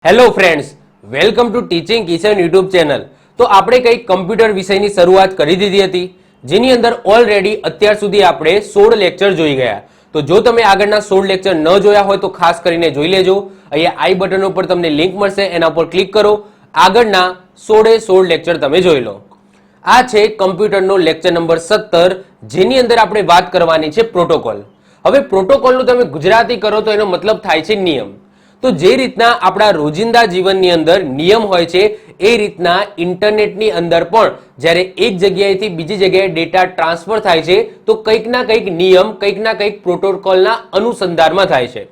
Hello friends, welcome to teaching kitchen YouTube channel. તો આપણે કંઈક કમ્પ્યુટર વિષયની શરૂઆત કરી દીધી હતી, જેની અંદર ઓલરેડી અત્યાર સુધી આપણે 16 લેક્ચર જોઈ ગયા। તો જો તમે આગળના 16 લેક્ચર ન જોયા હોય તો ખાસ કરીને જોઈ લેજો। અહીંયા આઈ બટન ઉપર તમને લિંક મળશે, એના પર ક્લિક કરો, આગળના 16 લેક્ચર તમે જોઈ લો। આ છે કમ્પ્યુટરનો લેક્ચર નંબર 17, જેની અંદર આપણે વાત કરવાની છે પ્રોટોકોલ। હવે પ્રોટોકોલનું તમે ગુજરાતી કરો તો એનો મતલબ થાય છે નિયમ। તો જે રીતના આપણા રોજિંદા જીવનની અંદર નિયમ હોય છે, એ રીતના ઇન્ટરનેટની અંદર પણ જ્યારે એક જગ્યાએથી બીજી જગ્યાએ ડેટા ટ્રાન્સફર થાય છે તો કંઈક ના કંઈક નિયમ, કંઈક ના કંઈક પ્રોટોકોલના અનુસંધાનમાં થાય છે।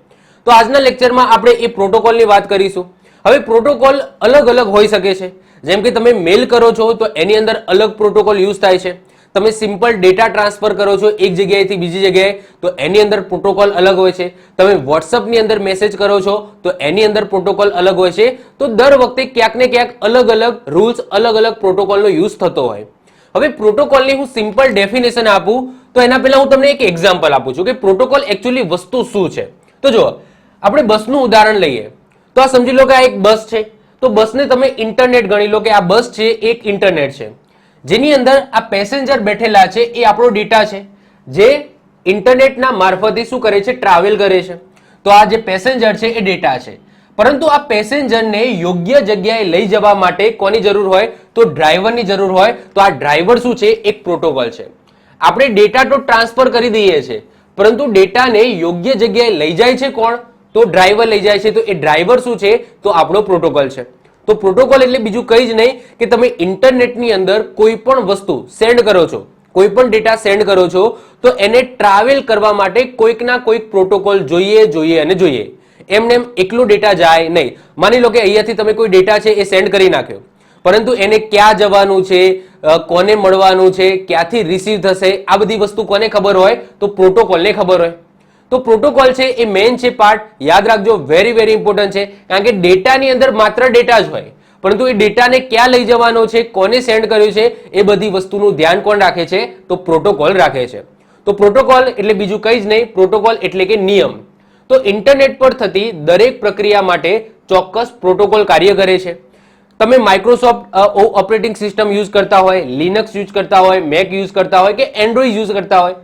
તો આજના લેક્ચરમાં આપણે એ પ્રોટોકોલની વાત કરીશું। હવે પ્રોટોકોલ અલગ અલગ હોઈ શકે છે। જેમ કે તમે મેલ કરો છો તો એની અંદર અલગ પ્રોટોકોલ યુઝ થાય છે। તમે સિમ્પલ ડેટા ટ્રાન્સફર કરો છો એક જગ્યાએથી બીજી જગ્યાએ તો એની અંદર પ્રોટોકોલ અલગ હોય છે। તમે વોટ્સઅપની અંદર મેસેજ કરો છો તો એની અંદર પ્રોટોકોલ અલગ હોય છે। તો દર વખતે ક્યાંક ને ક્યાંક અલગ અલગ રૂલ્સ, અલગ અલગ પ્રોટોકોલનો યુઝ થતો હોય। હવે પ્રોટોકોલની હું સિમ્પલ ડેફિનેશન આપું તો એના પહેલા હું તમને એક એક્ઝામ્પલ આપું છું કે પ્રોટોકોલ એકચ્યુઅલી વસ્તુ શું છે। તો જો આપણે બસનું ઉદાહરણ લઈએ તો આ સમજી લો કે આ એક બસ છે, તો બસને તમે ઇન્ટરનેટ ગણી લો કે આ બસ છે એક ઇન્ટરનેટ છે, જેની અંદર આ પેસેન્જર બેઠેલા છે એ આપણો ડેટા છે, જે ઇન્ટરનેટના મારફતે શું કરે છે, ટ્રાવેલ કરે છે। તો આ જે પેસેન્જર છે એ ડેટા છે, પરંતુ આ પેસેન્જરને યોગ્ય જગ્યાએ લઈ જવા માટે કોની જરૂર હોય, તો ડ્રાઈવરની જરૂર હોય। તો આ ડ્રાઈવર શું છે, એક પ્રોટોકોલ છે। આપણે ડેટા તો ટ્રાન્સફર કરી દઈએ છીએ, પરંતુ ડેટાને યોગ્ય જગ્યાએ લઈ જાય છે કોણ, તો ડ્રાઈવર લઈ જાય છે। તો એ ડ્રાઈવર શું છે, તો આપણો પ્રોટોકોલ છે। તો પ્રોટોકોલ એટલે બીજું કંઈ જ નહીં કે તમે ઇન્ટરનેટની અંદર કોઈ પણ વસ્તુ સેન્ડ કરો છો, કોઈ પણ ડેટા સેન્ડ કરો છો તો એને ટ્રાવેલ કરવા માટે કોઈક ના કોઈક પ્રોટોકોલ જોઈએ અને જોઈએ। એમને એમ એકલો ડેટા જાય નહીં। માની લો કે અહીંયાથી તમે કોઈ ડેટા છે એ સેન્ડ કરી નાખ્યો, પરંતુ એને ક્યાં જવાનું છે, કોને મળવાનું છે, ક્યાંથી રિસીવ થશે, આ બધી વસ્તુ કોને ખબર હોય, તો પ્રોટોકોલને ખબર હોય। તો પ્રોટોકોલ છે એ મેઇન છે પાર્ટ, યાદ રાખજો, વેરી વેરી ઇમ્પોર્ટન્ટ છે। કારણ કે ડેટાની અંદર માત્ર ડેટા જ હોય, પરંતુ એ ડેટાને ક્યાં લઈ જવાનો છે, કોને સેન્ડ કર્યું છે, એ બધી વસ્તુનું ધ્યાન કોણ રાખે છે, તો પ્રોટોકોલ રાખે છે। તો પ્રોટોકોલ એટલે બીજું કંઈ જ નહીં, પ્રોટોકોલ એટલે કે નિયમ। તો ઇન્ટરનેટ પર થતી દરેક પ્રક્રિયા માટે ચોક્કસ પ્રોટોકોલ કાર્ય કરે છે। તમે માઇક્રોસોફ્ટ ઓપરેટિંગ સિસ્ટમ યુઝ કરતા હોય, લિનક્સ યુઝ કરતા હોય, મેક યુઝ કરતા હોય કે એન્ડ્રોઇડ યુઝ કરતા હોય,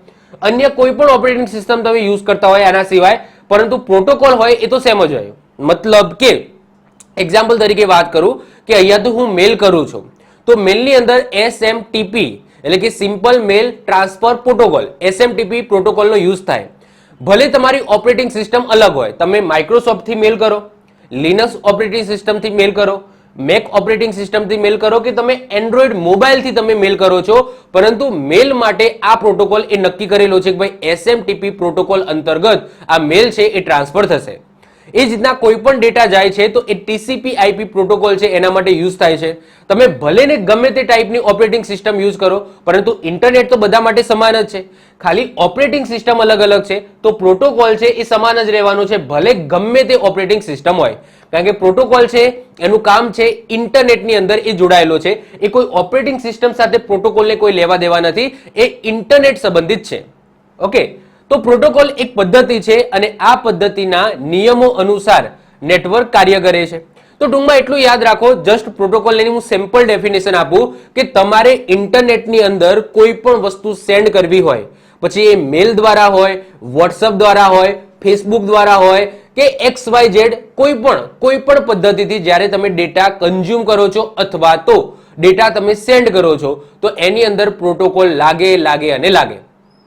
અન્ય કોઈ પણ ઓપરેટિંગ સિસ્ટમ તમે યુઝ કરતા હોય આના સિવાય, પરંતુ પ્રોટોકોલ હોય એ તો સેમ જ હોય। મતલબ કે એક્ઝામ્પલ તરીકે વાત કરું કે અહીંયા તો હું મેલ કરું છું, તો મેલની અંદર SMTP એટલે કે simple mail transfer protocol, SMTP પ્રોટોકોલનો યુઝ થાય। ભલે તમારી ઓપરેટિંગ સિસ્ટમ અલગ હોય, તમે માઇક્રોસોફ્ટથી મેલ કરો, લિનક્સ ઓપરેટિંગ સિસ્ટમથી મેલ કરો, મેક ઓપરેટિંગ સિસ્ટમથી મેલ કરો કે તમે એન્ડ્રોઇડ મોબાઈલથી તમે મેલ કરો છો, પરંતુ મેલ માટે આ પ્રોટોકોલ એ નક્કી કરેલો છે કે ભાઈ SMTP પ્રોટોકોલ અંતર્ગત આ મેલ છે એ ટ્રાન્સફર થશે। એ જ રીતના કોઈ પણ ડેટા જાય છે તો એ TCP/IP પ્રોટોકોલ છે એના માટે યુઝ થાય છે। તમે ભલે ને ગમે તે ટાઈપની ઓપરેટિંગ સિસ્ટમ યુઝ કરો, પરંતુ ઇન્ટરનેટ તો બધા માટે સમાન જ છે, ખાલી ઓપરેટિંગ સિસ્ટમ અલગ અલગ છે, તો પ્રોટોકોલ છે એ સમાન જ રહેવાનું છે, ભલે ગમે તે ઓપરેટિંગ સિસ્ટમ હોય। કારણ કે પ્રોટોકોલ છે એનું કામ છે ઇન્ટરનેટની અંદર એ જોડાયેલો છે, એ કોઈ ઓપરેટિંગ સિસ્ટમ સાથે પ્રોટોકોલને કોઈ લેવા દેવા નથી, એ ઇન્ટરનેટ સંબંધિત છે। ઓકે, તો પ્રોટોકોલ એક પદ્ધતિ છે અને આ પદ્ધતિના નિયમો અનુસાર નેટવર્ક કાર્ય કરે છે। તો ટૂંકમાં એટલું યાદ રાખો, જસ્ટ પ્રોટોકોલની હું સિમ્પલ ડેફિનેશન આપું કે તમારે ઇન્ટરનેટની અંદર કોઈ પણ વસ્તુ સેન્ડ કરવી હોય, પછી એ મેલ દ્વારા હોય, વોટ્સઅપ દ્વારા હોય, ફેસબુક દ્વારા હોય કે XYZ કોઈ પણ પદ્ધતિથી જ્યારે તમે ડેટા કન્ઝ્યુમ કરો છો અથવા તો ડેટા તમે સેન્ડ કરો છો તો એની અંદર પ્રોટોકોલ લાગે।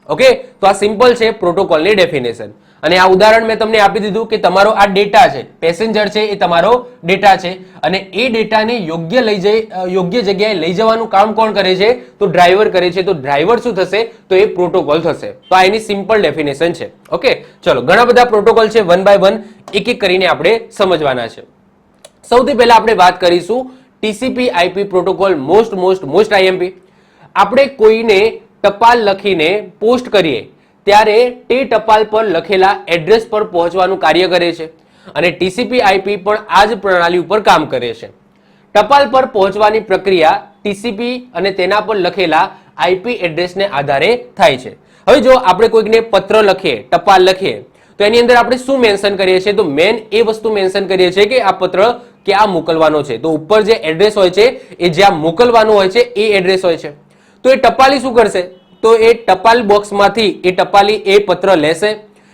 ઓકે, તો આ સિમ્પલ છે પ્રોટોકોલની ડેફિનેશન। અને આ ઉદાહરણ મેં તમને આપી દીધું કે તમારો આ ડેટા છે, પેસેન્જર છે એ તમારો ડેટા છે, અને એ ડેટાને યોગ્ય જગ્યાએ લઈ જવાનું કામ કોણ કરે છે, તો ડ્રાઈવર કરે છે। તો ડ્રાઈવર શું થશે, તો એ પ્રોટોકોલ થશે। તો આ એની સિમ્પલ ડેફિનેશન છે। ઓકે, ચલો, ઘણા બધા પ્રોટોકોલ છે, વન બાય વન એક એક કરીને આપણે સમજવાના છે। સૌથી પહેલા આપણે વાત કરીશું TCP/IP પ્રોટોકોલ, મોસ્ટ IMP। આપણે કોઈને ટપાલ લખીને પોસ્ટ કરીએ ત્યારે તે ટપાલ પર લખેલા એડ્રેસ પર પહોંચવાનું કાર્ય કરે છે, અને TCP/IP પણ આ જ પ્રણાલી ઉપર કામ કરે છે। ટપાલ પર પહોંચવાની પ્રક્રિયા TCP અને તેના પર લખેલા IP એડ્રેસને આધારે થાય છે। હવે જો આપણે કોઈકને પત્ર લખીએ, ટપાલ લખીએ, તો એની અંદર આપણે શું મેન્શન કરીએ છીએ, તો મેન એ વસ્તુ મેન્શન કરીએ છીએ કે આ પત્ર કે આ મોકલવાનો છે, તો ઉપર જે એડ્રેસ હોય છે એ જ્યાં મોકલવાનું હોય છે એ એડ્રેસ હોય છે. તો એ ટપાલી શું કરશે, તો એ ટપાલ બોક્સમાંથી એ ટપાલી એ પત્ર લેશે,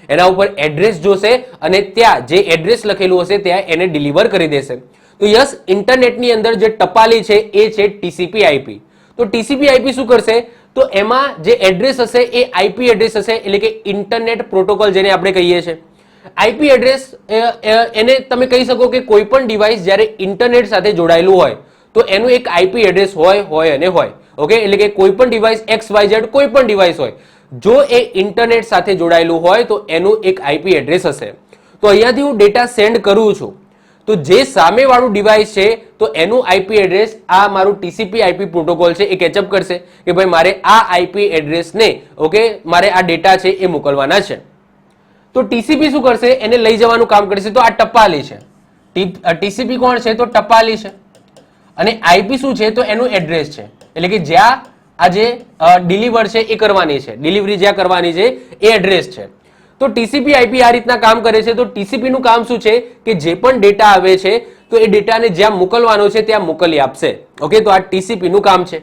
એના ઉપર એડ્રેસ જોશે અને ત્યાં જે એડ્રેસ લખેલું હશે ત્યાં એને ડિલિવર કરી દેશે. તો યસ, ઇન્ટરનેટની અંદર જે ટપાલી છે એ છે ટીસીપી આઈપી. તો ટીસીપી આઈપી શું કરશે, તો એમાં જે એડ્રેસ હશે એ આઈપી એડ્રેસ હશે, એટલે કે ઇન્ટરનેટ પ્રોટોકોલ જેને આપણે કહીએ છીએ. આઈપી એડ્રેસ એને તમે કહી શકો કે કોઈ પણ ડિવાઇસ જ્યારે ઇન્ટરનેટ સાથે જોડાયેલું હોય તો એનું એક આઈપી એડ્રેસ હોય અને હોય. ઓકે, એટલે કે કોઈ પણ ડિવાઇસ XYZ કોઈ પણ ડિવાઇસ હોય, જો એ ઇન્ટરનેટ સાથે જોડાયેલું હોય તો એનું એક આઈપી એડ્રેસ હશે. તો અહીંયાથી હું ડેટા સેન્ડ કરું છું, તો જે સામેવાળું ડિવાઇસ છે તો એનું આઈપી એડ્રેસ આ મારું ટીસીપી આઈપી પ્રોટોકોલ છે એ કેચઅપ કરશે કે ભાઈ મારે આ આઈપી એડ્રેસને, ઓકે, મારે આ ડેટા છે એ મોકલવાના છે. તો ટીસીપી શું કરશે, એને લઈ જવાનું કામ કરશે. તો આ ટપાલી છે, ટીસીપી કોણ છે, તો ટપાલી છે, અને આઈપી શું છે, તો એનું એડ્રેસ છે, એટલે કે જ્યાં આ જે ડિલિવર છે એ કરવાની છે, ડિલિવરી જ્યાં કરવાની છે એ એડ્રેસ છે. તો ટીસીપી આઈપી આ રીતના કામ કરે છે. તો ટીસીપી નું કામ શું છે કે જે પણ ડેટા આવે છે તો એ ડેટાને જ્યાં મોકલવાનો છે ત્યાં મોકલી આપશે. ઓકે, તો આ ટીસીપી નું કામ છે.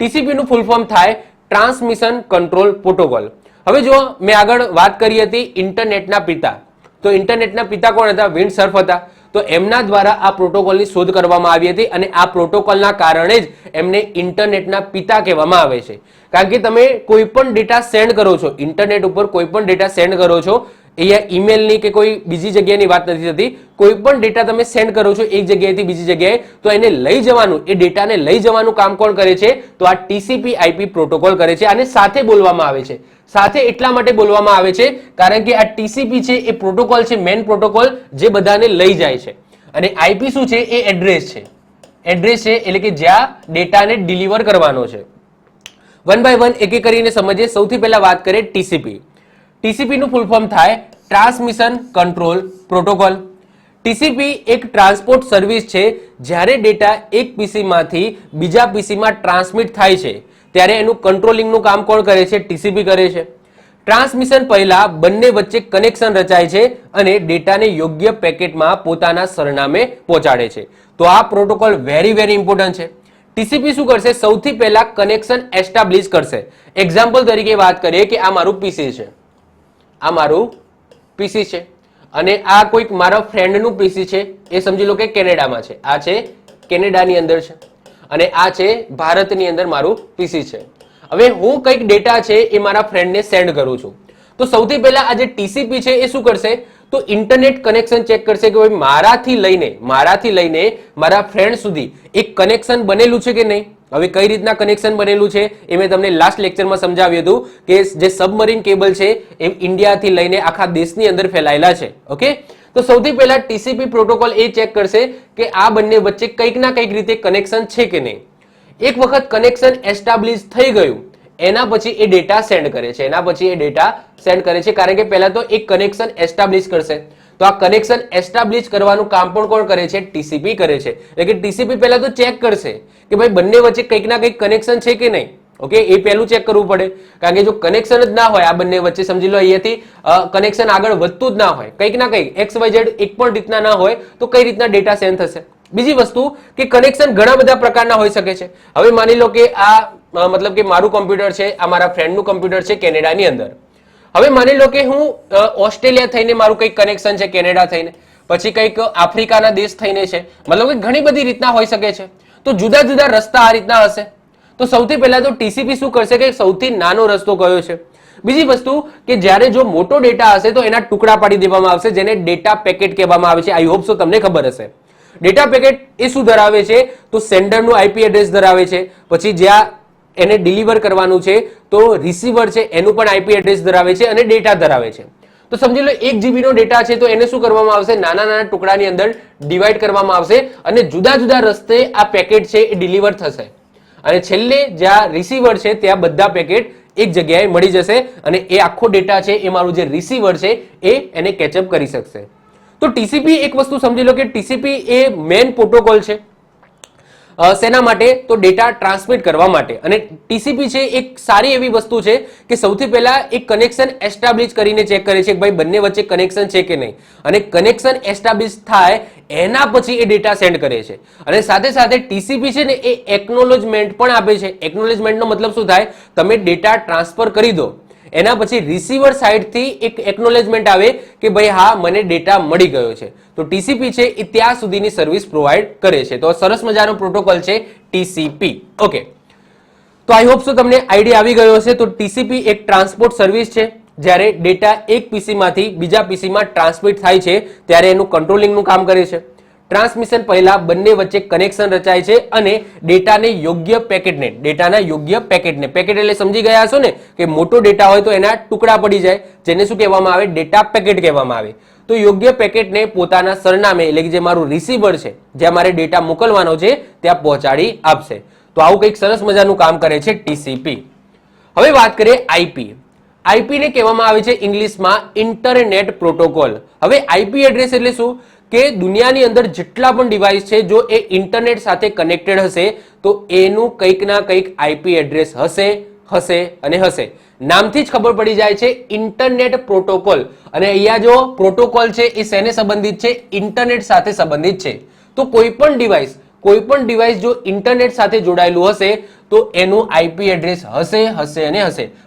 ટીસીપી નું ફૂલ ફોર્મ થાય ટ્રાન્સમિશન કંટ્રોલ પ્રોટોકોલ. હવે જો મેં આગળ વાત કરી હતી ઇન્ટરનેટના પિતા, તો ઇન્ટરનેટના પિતા કોણ હતા, વિન્ડ સર્ફ હતા. તો એમના દ્વારા આ પ્રોટોકોલની શોધ કરવામાં આવી હતી અને આ પ્રોટોકોલના કારણે જ એમને ઇન્ટરનેટના પિતા કહેવામાં આવે છે. કારણ કે તમે કોઈ પણ ડેટા સેન્ડ કરો છો ઇન્ટરનેટ ઉપર, કોઈ પણ ડેટા સેન્ડ કરો છો, અહીંયા ઈમેલની કે કોઈ બીજી જગ્યાની વાત નથી થતી, કોઈ પણ ડેટા તમે સેન્ડ કરો છો એક જગ્યાએથી બીજી જગ્યાએ, તો એને લઈ જવાનું, એ ડેટાને લઈ જવાનું કામ કોણ કરે છે, તો આ ટીસીપી આઈપી પ્રોટોકોલ કરે છે. આને સાથે બોલવામાં આવે છે. સાથે એટલા માટે બોલવામાં આવે છે કારણ કે આ ટીસીપી છે એ પ્રોટોકોલ છે, મેન પ્રોટોકોલ જે બધાને લઈ જાય છે, અને આઈપી શું છે, એ એડ્રેસ છે. એડ્રેસ છે એટલે કે જ્યાં ડેટાને ડિલિવર કરવાનો છે. વન બાય વન એક એક કરીને સમજીએ. સૌથી પહેલા વાત કરીએ ટીસીપી. ટીસીપી નું ફૂલ ફોર્મ થાય ટ્રાન્સમિશન કંટ્રોલ પ્રોટોકોલ. ટીસીપી એક ટ્રાન્સપોર્ટ સર્વિસ છે. જ્યારે ડેટા એક પીસી માંથી બીજા પીસીમાં ટ્રાન્સમિટ થાય છે ત્યારે એનું કંટ્રોલિંગનું કામ કોણ કરે છે, ટીસીપી કરે છે. ટ્રાન્સમિશન પહેલા બંને વચ્ચે કનેક્શન રચાય છે અને ડેટાને યોગ્ય પેકેટમાં પોતાના સરનામે પહોંચાડે છે. તો આ પ્રોટોકોલ વેરી ઇમ્પોર્ટન્ટ છે. ટીસીપી શું કરશે, સૌથી પહેલા કનેક્શન એસ્ટાબ્લિશ કરશે. એક્ઝામ્પલ તરીકે વાત કરીએ કે આ મારું પીસી છે, આ મારું પીસી છે અને આ કોઈક મારા ફ્રેન્ડનું પીસી છે, એ સમજી લો કે કેનેડામાં છે, આ છે કેનેડાની અંદર છે અને આ છે ભારતની અંદર મારું પીસી છે. હવે હું કઈક ડેટા છે એ મારા ફ્રેન્ડને સેન્ડ કરું છું, તો સૌથી પહેલા આ જે ટીસીપી છે એ શું કરશે, તો ઇન્ટરનેટ કનેક્શન ચેક કરશે કે ભાઈ મારાથી લઈને મારા ફ્રેન્ડ સુધી એક કનેક્શન બનેલું છે કે નહીં. હવે કઈ રીતના કનેક્શન બનેલું છે એ મેં તમને લાસ્ટ લેક્ચરમાં સમજાવ્યું હતું કે જે સબમરીન કેબલ છે એ ઇન્ડિયાથી લઈને આખા દેશની અંદર ફેલાયેલા છે. ઓકે, તો સૌથી પહેલા ટીસીપી પ્રોટોકોલ એ ચેક કરશે કે આ બંને વચ્ચે કંઈક ના કંઈક રીતે કનેક્શન છે કે નહીં. એક વખત કનેક્શન એસ્ટાબ્લિશ થઈ ગયું એના પછી એ ડેટા સેન્ડ કરે છે, કારણ કે પહેલા તો એક કનેક્શન એસ્ટાબ્લિશ કરશે. તો આ કનેક્શન એસ્ટાબ્લિશ કરવાનું કામ પણ કોણ કરે છે, ટીસીપી કરે છે. એટલે કે ટીસીપી પહેલા તો ચેક કરશે કે ભાઈ બંને વચ્ચે કંઈક ના કંઈક કનેક્શન છે કે નહીં. ઓકે, એ પહેલું ચેક કરવું પડે, કારણ કે જો કનેક્શન જ ના હોય આ બંને વચ્ચે, સમજી લો અહીંયાથી કનેક્શન આગળ વધતું જ ના હોય, કંઈક ના કંઈક XYZ એક પણ રીતના ના હોય, તો કઈ રીતના ડેટા સેન્ડ થશે. બીજી વસ્તુ કે કનેક્શન ઘણા બધા પ્રકારના હોઈ શકે છે. હવે માની લો કે આ મતલબ કે મારું કમ્પ્યુટર છે, આ મારા ફ્રેન્ડનું કમ્પ્યુટર છે કેનેડાની અંદર. હવે માની લો કે હું ઓસ્ટ્રેલિયા થઈને મારું કંઈક કનેક્શન છે કેનેડા થઈને, પછી કંઈક આફ્રિકાના દેશ થઈને છે, મતલબ કે ઘણી બધી રીતના હોઈ શકે છે. તો જુદા જુદા રસ્તા આ રીતના હશે. તો સૌથી પહેલા તો ટીસીપી શું કરશે કે સૌથી નાનો રસ્તો કયો છે. બીજી વસ્તુ કે જ્યારે જો મોટો ડેટા હશે તો એના ટુકડા પાડી દેવામાં આવશે, જેને ડેટા પેકેટ કહેવામાં આવે છે. આઈ હોપ સો તમને ખબર હશે. ડેટા પેકેટ એ શું ધરાવે છે, તો સેન્ડરનું આઈપી એડ્રેસ ધરાવે છે, પછી જ્યાં એને ડિલિવર કરવાનું છે તો રિસીવર છે એનું પણ આઈપી એડ્રેસ ધરાવે છે અને ડેટા ધરાવે છે. તો સમજી લો 1 GB નો ડેટા છે તો એને શું કરવામાં આવશે, નાના ટુકડાની અંદર ડિવાઈડ કરવામાં આવશે અને જુદા જુદા રસ્તે આ પેકેટ છે એ ડિલિવર થશે અને છેલ્લે જ્યાં રિસીવર છે ત્યાં બધા પેકેટ એક જગ્યાએ મળી જશે અને એ આખો ડેટા છે એ મારું જે રિસીવર છે એ એને કેચઅપ કરી શકશે. તો ટીસીપી એક વસ્તુ સમજી લો કે ટીસીપી એ મેઇન પ્રોટોકોલ છે. શેના માટે? તો ડેટા ટ્રાન્સમિટ કરવા માટે. અને ટીસીપી છે એક સારી એવી વસ્તુ છે કે સૌથી પહેલા એક કનેક્શન એસ્ટાબ્લિશ કરીને ચેક કરે છે કે ભાઈ બંને વચ્ચે કનેક્શન છે કે નહીં, અને કનેક્શન એસ્ટાબ્લિશ થાય એના પછી એ ડેટા સેન્ડ કરે છે. અને સાથે સાથે ટીસીપી છે ને એ એકનોલેજમેન્ટ પણ આપે છે. એકનોલેજમેન્ટનો મતલબ શું થાય? તમે ડેટા ટ્રાન્સફર કરી દો, એના પછી રિસીવર સાઇડથી એક એકનોલેજમેન્ટ આવે કે ભાઈ હા મને ડેટા મળી ગયો છે. તો ટીસીપી છે એ ત્યાં સુધીની સર્વિસ પ્રોવાઈડ કરે છે. તો સરસ મજાનો પ્રોટોકોલ છે ટીસીપી. ઓકે, તો આઈ હોપ સો તમને આઈડિયા આવી ગયો હશે. તો ટીસીપી એક ટ્રાન્સપોર્ટ સર્વિસ છે. જ્યારે ડેટા એક પીસી માંથી બીજા પીસીમાં ટ્રાન્સમિટ થાય છે ત્યારે એનું કંટ્રોલિંગનું કામ કરે છે. ટ્રાન્સમિશન પહેલા બંને વચ્ચે કનેક્શન રચાય છે અને ડેટાના યોગ્ય પેકેટને પેકેટ એટલે સમજી ગયા હશો ને કે મોટો ડેટા હોય તો એના ટુકડા પડી જાય, જેને શું કહેવામાં આવે? ડેટા પેકેટ કહેવામાં આવે. તો યોગ્ય પેકેટને પોતાના સરનામે એટલે કે જે મારું રિસીવર છે જ્યાં મારે ડેટા મોકલવાનો છે ત્યાં પહોંચાડી આપશે. તો આવું કંઈક સરસ મજાનું કામ કરે છે ટીસીપી. હવે વાત કરીએ આઈપી. આઈપી ને કહેવામાં આવે છે ઇંગ્લિશમાં ઇન્ટરનેટ પ્રોટોકોલ. હવે આઈપી એડ્રેસ એટલે શું? કે દુનિયાની અંદર જેટલા પણ ડિવાઇસ છે જો એ ઇન્ટરનેટ સાથે કનેક્ટેડ હશે તો એનું કંઈક ના કંઈક આઈપી એડ્રેસ હશે. નામથી જ ખબર પડી જાય છે ઇન્ટરનેટ પ્રોટોકોલ. અને અહીંયા જો પ્રોટોકોલ છે એ શેને સંબંધિત છે? ઇન્ટરનેટ સાથે સંબંધિત છે. તો કોઈ પણ ડિવાઇસ જો ઇન્ટરનેટ સાથે જોડાયેલું હશે તો એનું આઈપી એડ્રેસ હશે.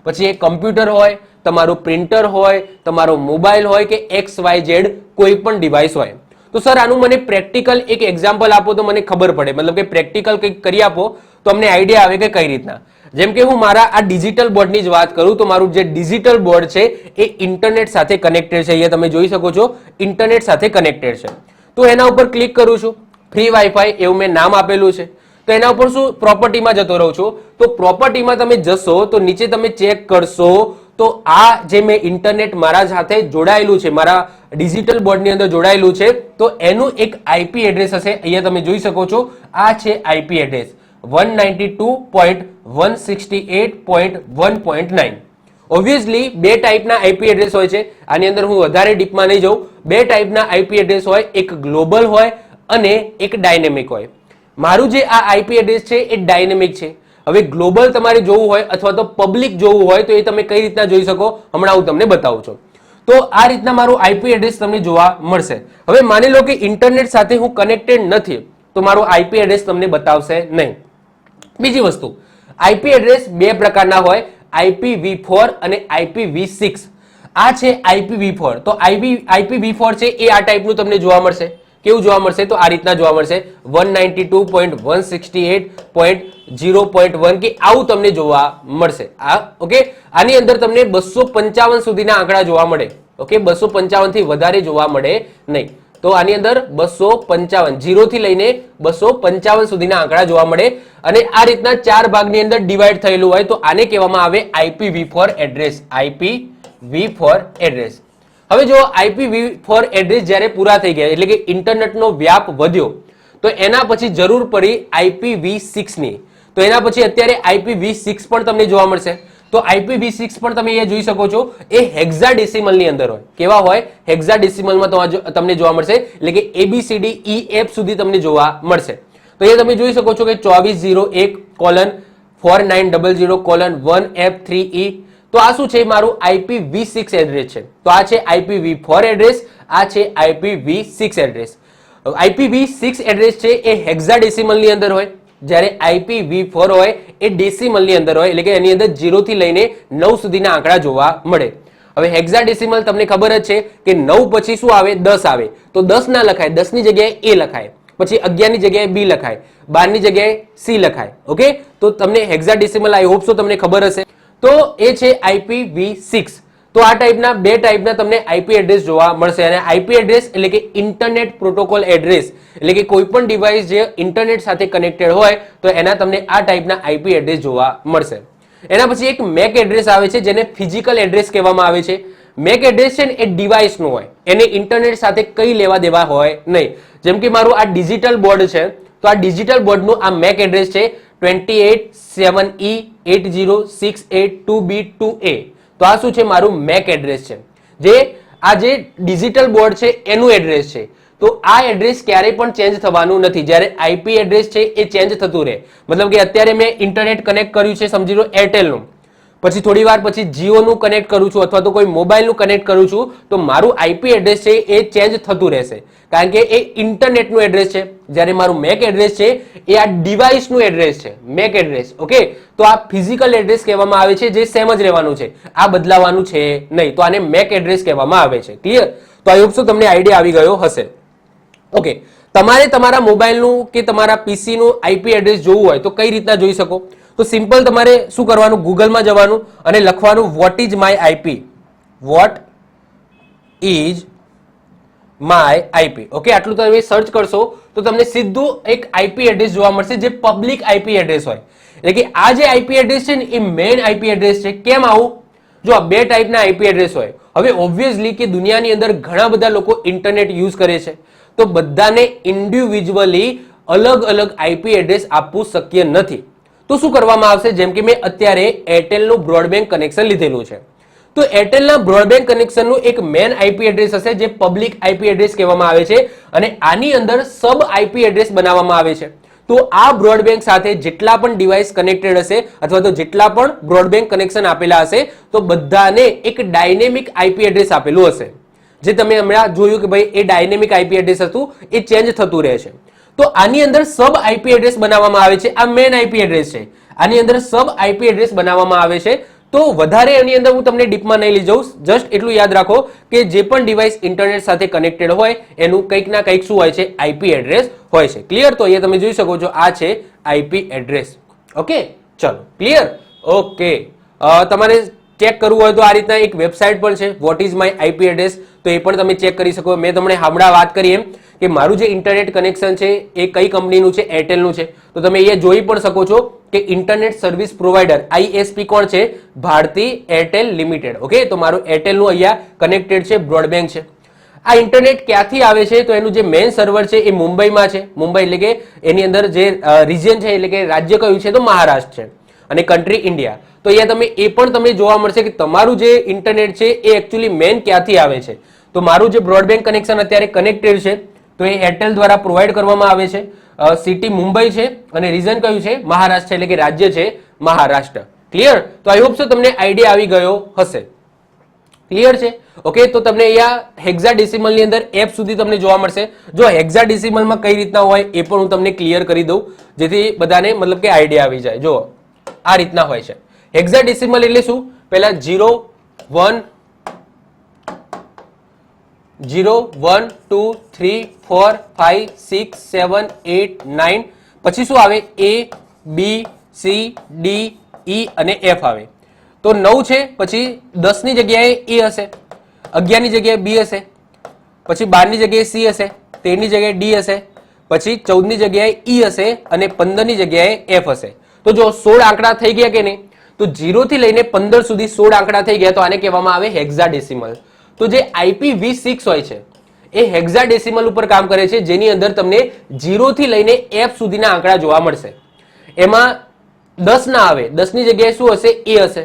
પછી એ કમ્પ્યુટર હોય, તમારું પ્રિન્ટર હોય, તમારો મોબાઈલ હોય કે XYZ કોઈ પણ ડિવાઇસ હોય. તો સર આનું મને પ્રેક્ટિકલ એક એક્ઝામ્પલ આપો તો મને ખબર પડે, મતલબ કે પ્રેક્ટિકલ કંઈક કરી આપો તો અમને આઈડિયા આવે કે કઈ રીતના. જેમ કે હું મારા આ ડિજિટલ બોર્ડની જ વાત કરું તો મારું જે ડિજિટલ બોર્ડ છે એ ઇન્ટરનેટ સાથે કનેક્ટેડ છે. અહીંયા તમે જોઈ શકો છો ઇન્ટરનેટ સાથે કનેક્ટેડ છે. તો એના ઉપર ક્લિક કરું છું, ફ્રી વાઈફાઈ એવું મેં નામ આપેલું છે. તો એના ઉપર શું પ્રોપર્ટીમાં જતો રહું છું. તો પ્રોપર્ટીમાં તમે જશો તો નીચે તમે ચેક કરશો તો આ જે મેં ઇન્ટરનેટ મારા સાથે જોડાયેલું છે, મારા ડિજિટલ બોર્ડની અંદર જોડાયેલું છે, તો એનું એક આઈપી એડ્રેસ હશે. અહીંયા તમે જોઈ શકો છો આ છે આઈપી એડ્રેસ 192.168.1.9. ઓબ્વિયસલી બે ટાઈપના આઈપી એડ્રેસ હોય છે. આની અંદર હું વધારે ડીપમાં નહીં જાઉં. બે ટાઈપના આઈપી એડ્રેસ હોય, એક ગ્લોબલ હોય અને એક ડાયનેમિક હોય. મારું જે આ આઈપી એડ્રેસ છે એ ડાયનેમિક છે. હવે ગ્લોબલ તમારે જોવું હોય અથવા તો પબ્લિક જોવું હોય તો એ તમે કઈ રીતના જોઈ શકો હમણાં હું તમને બતાવું છું. તો આ રીતના મારું આઈપી એડ્રેસ તમને જોવા મળશે. હવે માની લો કે ઇન્ટરનેટ સાથે હું કનેક્ટેડ નથી તો મારું આઈપી એડ્રેસ તમને બતાવશે નહીં. બીજી વસ્તુ, આઈપી એડ્રેસ બે પ્રકારના હોય, IPv4 અને IPv6. આ છે IPv4. તો IPv4 છે એ આ ટાઈપનું તમને જોવા મળશે. કેવું જોવા મળશે? તો આ રીતના જોવા મળશે 192.168.0.1 કે આવું તમને જોવા મળશે. ઓકે, આની અંદર તમને 255 સુધીના આંકડા જોવા મળે. ઓકે, 255 થી વધારે જોવા મળે નહીં. તો આની અંદર 255 0 થી લઈને 255 સુધીના આંકડા જોવા મળે. અને આ રીતના ચાર ભાગની અંદર ડિવાઈડ થયેલું હોય તો આને કહેવામાં આવે IPv4 એડ્રેસ. IPv4 address. હવે જો IPv4 એડ્રેસ જ્યારે પૂરા થઈ ગયા એટલે કે ઇન્ટરનેટનો વ્યાપ વધ્યો તો એના પછી જરૂર પડી IPv6 ની. તો એના પછી અત્યારે IPv6 પણ તમને જોવા મળશે. તો IPv6 પણ તમે અહીંયા જોઈ શકો છો એ હેક્સાડેસિમલ ની અંદર હોય. કેવા હોય? હેક્સાડેસિમલમાં તમને જોવા મળશે એટલે કે ABCDEF સુધી તમને જોવા મળશે. તો અહીંયા તમે જોઈ શકો છો કે 2401:4900:1F3E. તો આ શું છે? મારું IPv6 એડ્રેસ છે. તો આ છે IPv4 એડ્રેસ, આ છે IPv6 એડ્રેસ. IPv6 એડ્રેસ છે એ હેક્સાડેસિમલ ની અંદર હોય, જ્યારે IPv4 હોય એ ડેસિમલ ની અંદર હોય એટલે કે એની અંદર 0 થી લઈને 9 સુધીના આંકડા જોવા મળે. હવે હેક્સાડેસિમલ તમને ખબર જ છે કે 9 પછી શું આવે? 10 આવે. તો 10 ના લખાય, 10 ની જગ્યાએ A લખાય, પછી 11 ની જગ્યાએ B લખાય, 12 ની જગ્યાએ C લખાય. ઓકે, તો તમને હેક્સાડેસિમલ આઈ હોપ સો તમને ખબર હશે. તો એ છે IPv6. તો આ ટાઈપના બે ટાઈપના તમને આઈપી એડ્રેસ જોવા મળશે. અને આઈપી એડ્રેસ એટલે કે ઇન્ટરનેટ પ્રોટોકોલ એડ્રેસ એટલે કે કોઈ પણ ડિવાઇસ જે ઇન્ટરનેટ સાથે કનેક્ટેડ હોય તો એના તમને આ ટાઈપના આઈપી એડ્રેસ જોવા મળશે. એના પછી એક મેક એડ્રેસ આવે છે જેને ફિઝિકલ એડ્રેસ કહેવામાં આવે છે. મેક એડ્રેસ છે ને એ ડિવાઇસનું હોય, એને ઇન્ટરનેટ સાથે કઈ લેવા દેવા હોય નહીં. જેમ કે મારું આ ડિજિટલ બોર્ડ છે તો આ ડિજિટલ બોર્ડનું આ મેક એડ્રેસ છે 28.7E.8068.2B2A. તો આ શું છે? મારું મેક એડ્રેસ છે. જે આ જે ડિજિટલ બોર્ડ છે એનું એડ્રેસ છે. તો આ એડ્રેસ ક્યારેય પણ ચેન્જ થવાનું નથી. જ્યારે આઈપી એડ્રેસ છે એ ચેન્જ થતું રહે. મતલબ કે અત્યારે મેં ઇન્ટરનેટ કનેક્ટ કર્યું છે, સમજી લો એરટેલનું, પછી થોડી વાર પછી જીઓનું કનેક્ટ કરું છું અથવા તો કોઈ મોબાઈલનું કનેક્ટ કરું છું, તો મારું આઈપી એડ્રેસ છે એ ચેન્જ થતું રહેશે, કારણ કે એ ઇન્ટરનેટનું એડ્રેસ છે. જ્યારે મારું મેક એડ્રેસ છે એ આ ડિવાઇસનું એડ્રેસ છે, મેક એડ્રેસ. ઓકે, તો આ ફિઝિકલ એડ્રેસ કહેવામાં આવે છે, જે સેમ જ રહેવાનું છે, આ બદલાવાનું છે નહીં. તો આને મેક એડ્રેસ કહેવામાં આવે છે. ક્લિયર? તો આઈ હોપ સો તમને આઈડિયા આવી ગયો હશે. ઓકે, તમારે તમારા મોબાઈલનું કે તમારા પીસીનું આઈપી એડ્રેસ જોવું હોય તો કઈ રીતના જોઈ શકો? તો સિમ્પલ તમારે શું કરવાનું, ગૂગલમાં જવાનું અને લખવાનું what is my IP, what is my IP. Okay, આટલું તમે સર્ચ કરશો તો તમને સીધું એક આઈપી એડ્રેસ જોવા મળશે, જે પબ્લિક આઈપી એડ્રેસ હોય. એટલે કે આ જે આઈપી એડ્રેસ છે ને એ મેઇન આઈપી એડ્રેસ છે. કેમ આવું? જો આ બે ટાઈપના આઈપી એડ્રેસ હોય. હવે ઓબ્વિયસલી કે દુનિયાની અંદર ઘણા બધા લોકો ઇન્ટરનેટ યુઝ કરે છે, તો બધાને ઇન્ડિવિજ્યુઅલી અલગ અલગ આઈપી એડ્રેસ આપવું શક્ય નથી. તો શું કરવામાં આવશે? જેમ કે મેં અત્યારે એરટેલનું બ્રોડબેન્ડ કનેક્શન લીધેલું છે, તો એરટેલના બ્રોડબેન્ડ કનેક્શનનું એક મેન આઈપી એડ્રેસ હશે, જે પબ્લિક આઈપી એડ્રેસ કહેવામાં આવે છે, અને આની અંદર સબ આઈપી એડ્રેસ બનાવવામાં આવે છે. તો આ બ્રોડબેન્ડ સાથે જેટલા પણ ડિવાઇસ કનેક્ટેડ હશે અથવા તો જેટલા પણ બ્રોડબેન્ડ કનેક્શન આપેલા હશે, તો બધાને એક ડાયનેમિક આઈપી એડ્રેસ આપેલું હશે, જે તમે હમણાં જોયું કે ભાઈ એ ડાયનેમિક આઈપી એડ્રેસ હતું એ ચેન્જ થતું રહે છે. તો આની અંદર સબ આઈપી એડ્રેસ બનાવવામાં આવે છે. આ મેન આઈપી એડ્રેસ છે, આની અંદર સબ આઈપી એડ્રેસ બનાવવામાં આવે છે. તો વધારે એની અંદર હું તમને ડીપમાં નહીં લઈ જાઉં, જસ્ટ એટલું યાદ રાખો કે જે પણ ડિવાઇસ ઇન્ટરનેટ સાથે કનેક્ટેડ હોય એનું કંઈક ના કંઈક શું હોય છે, આઈપી એડ્રેસ હોય છે. ક્લિયર? તો અહીંયા તમે જોઈ શકો છો આ છે આઈપી એડ્રેસ. ઓકે, ચલો ક્લિયર? ઓકે, તમારે ચેક કરવું હોય તો આ રીતના એક વેબસાઇટ પણ છે, what is my IP address, તો એ પણ તમે ચેક કરી શકો. મેં તમને હમણાં વાત કરી એમ કે મારું જે ઇન્ટરનેટ કનેક્શન છે એ કઈ કંપનીનું છે, એરટેલનું છે. તો તમે અહીંયા જોઈ પણ શકો છો કે ઇન્ટરનેટ સર્વિસ પ્રોવાઈડર આઈએસપી કોણ છે? Bharati Airtel limited. ઓકે, તો મારું એરટેલનું અહીંયા કનેક્ટેડ છે, બ્રોડબેન્ડ છે. આ ઇન્ટરનેટ ક્યાંથી આવે છે? તો એનું જે મેઇન સર્વર છે એ મુંબઈમાં છે. મુંબઈ એટલે કે એની અંદર જે રિજિયન છે એટલે કે રાજ્ય કયું છે? તો મહારાષ્ટ્ર છે, અને કન્ટ્રી ઇન્ડિયા. તો અહીંયા તમે એ પણ તમને જોવા મળશે કે તમારું જે ઇન્ટરનેટ છે એ એકચ્યુઅલી મેન ક્યાંથી આવે છે. તો મારું જે બ્રોડબેન્ડ કનેક્શન અત્યારે કનેક્ટેડ છે તો એ એરટેલ દ્વારા પ્રોવાઈડ કરવામાં આવે છે. સિટી મુંબઈ છે અને રીજન કયું છે? મહારાષ્ટ્ર, એટલે કે રાજ્ય છે મહારાષ્ટ્ર. ક્લિયર? તો આઈ હોપ સો તમને આઈડિયા આવી ગયો હશે. ક્લિયર છે? ઓકે, તો તમને અહીંયા હેક્સાડેસિમલ ની અંદર એપ સુધી તમને જોવા મળશે. જો હેક્સાડેસિમલમાં કઈ રીતના હોય એ પણ હું તમને ક્લિયર કરી દઉં, જેથી બધાને મતલબ કે આઈડિયા આવી જાય. જો આ રીતના હોય છે હેક્સાડેસિમલ એટલે શું? પહેલા 0 1 0 1 2 3 4 5 6 7 8 9, પછી શું આવે? A B C D E અને F આવે. તો 9 છે, પછી 10 ની જગ્યાએ E હશે, 11 ની જગ્યાએ B હશે, પછી 12 ની જગ્યાએ C હશે, 13 ની જગ્યાએ D હશે, પછી 14 ની જગ્યાએ E હશે અને 15 ની જગ્યાએ F હશે. તો જો 16 આંકડા થઈ ગયા કે નહીં? તો 0 થી લઈને 15 સુધી 16 આંકડા થઈ ગયા, તો આને કહેવામાં આવે હેક્સાડેસિમલ. તો જે IPv6 હોય છે એ હેક્સાડેસિમલ ઉપર કામ કરે છે, જેની અંદર તમને 0 થી લઈને F સુધીના આંકડા જોવા મળશે. એમાં 10 ના આવે, 10 ની જગ્યાએ શું હશે? A હશે.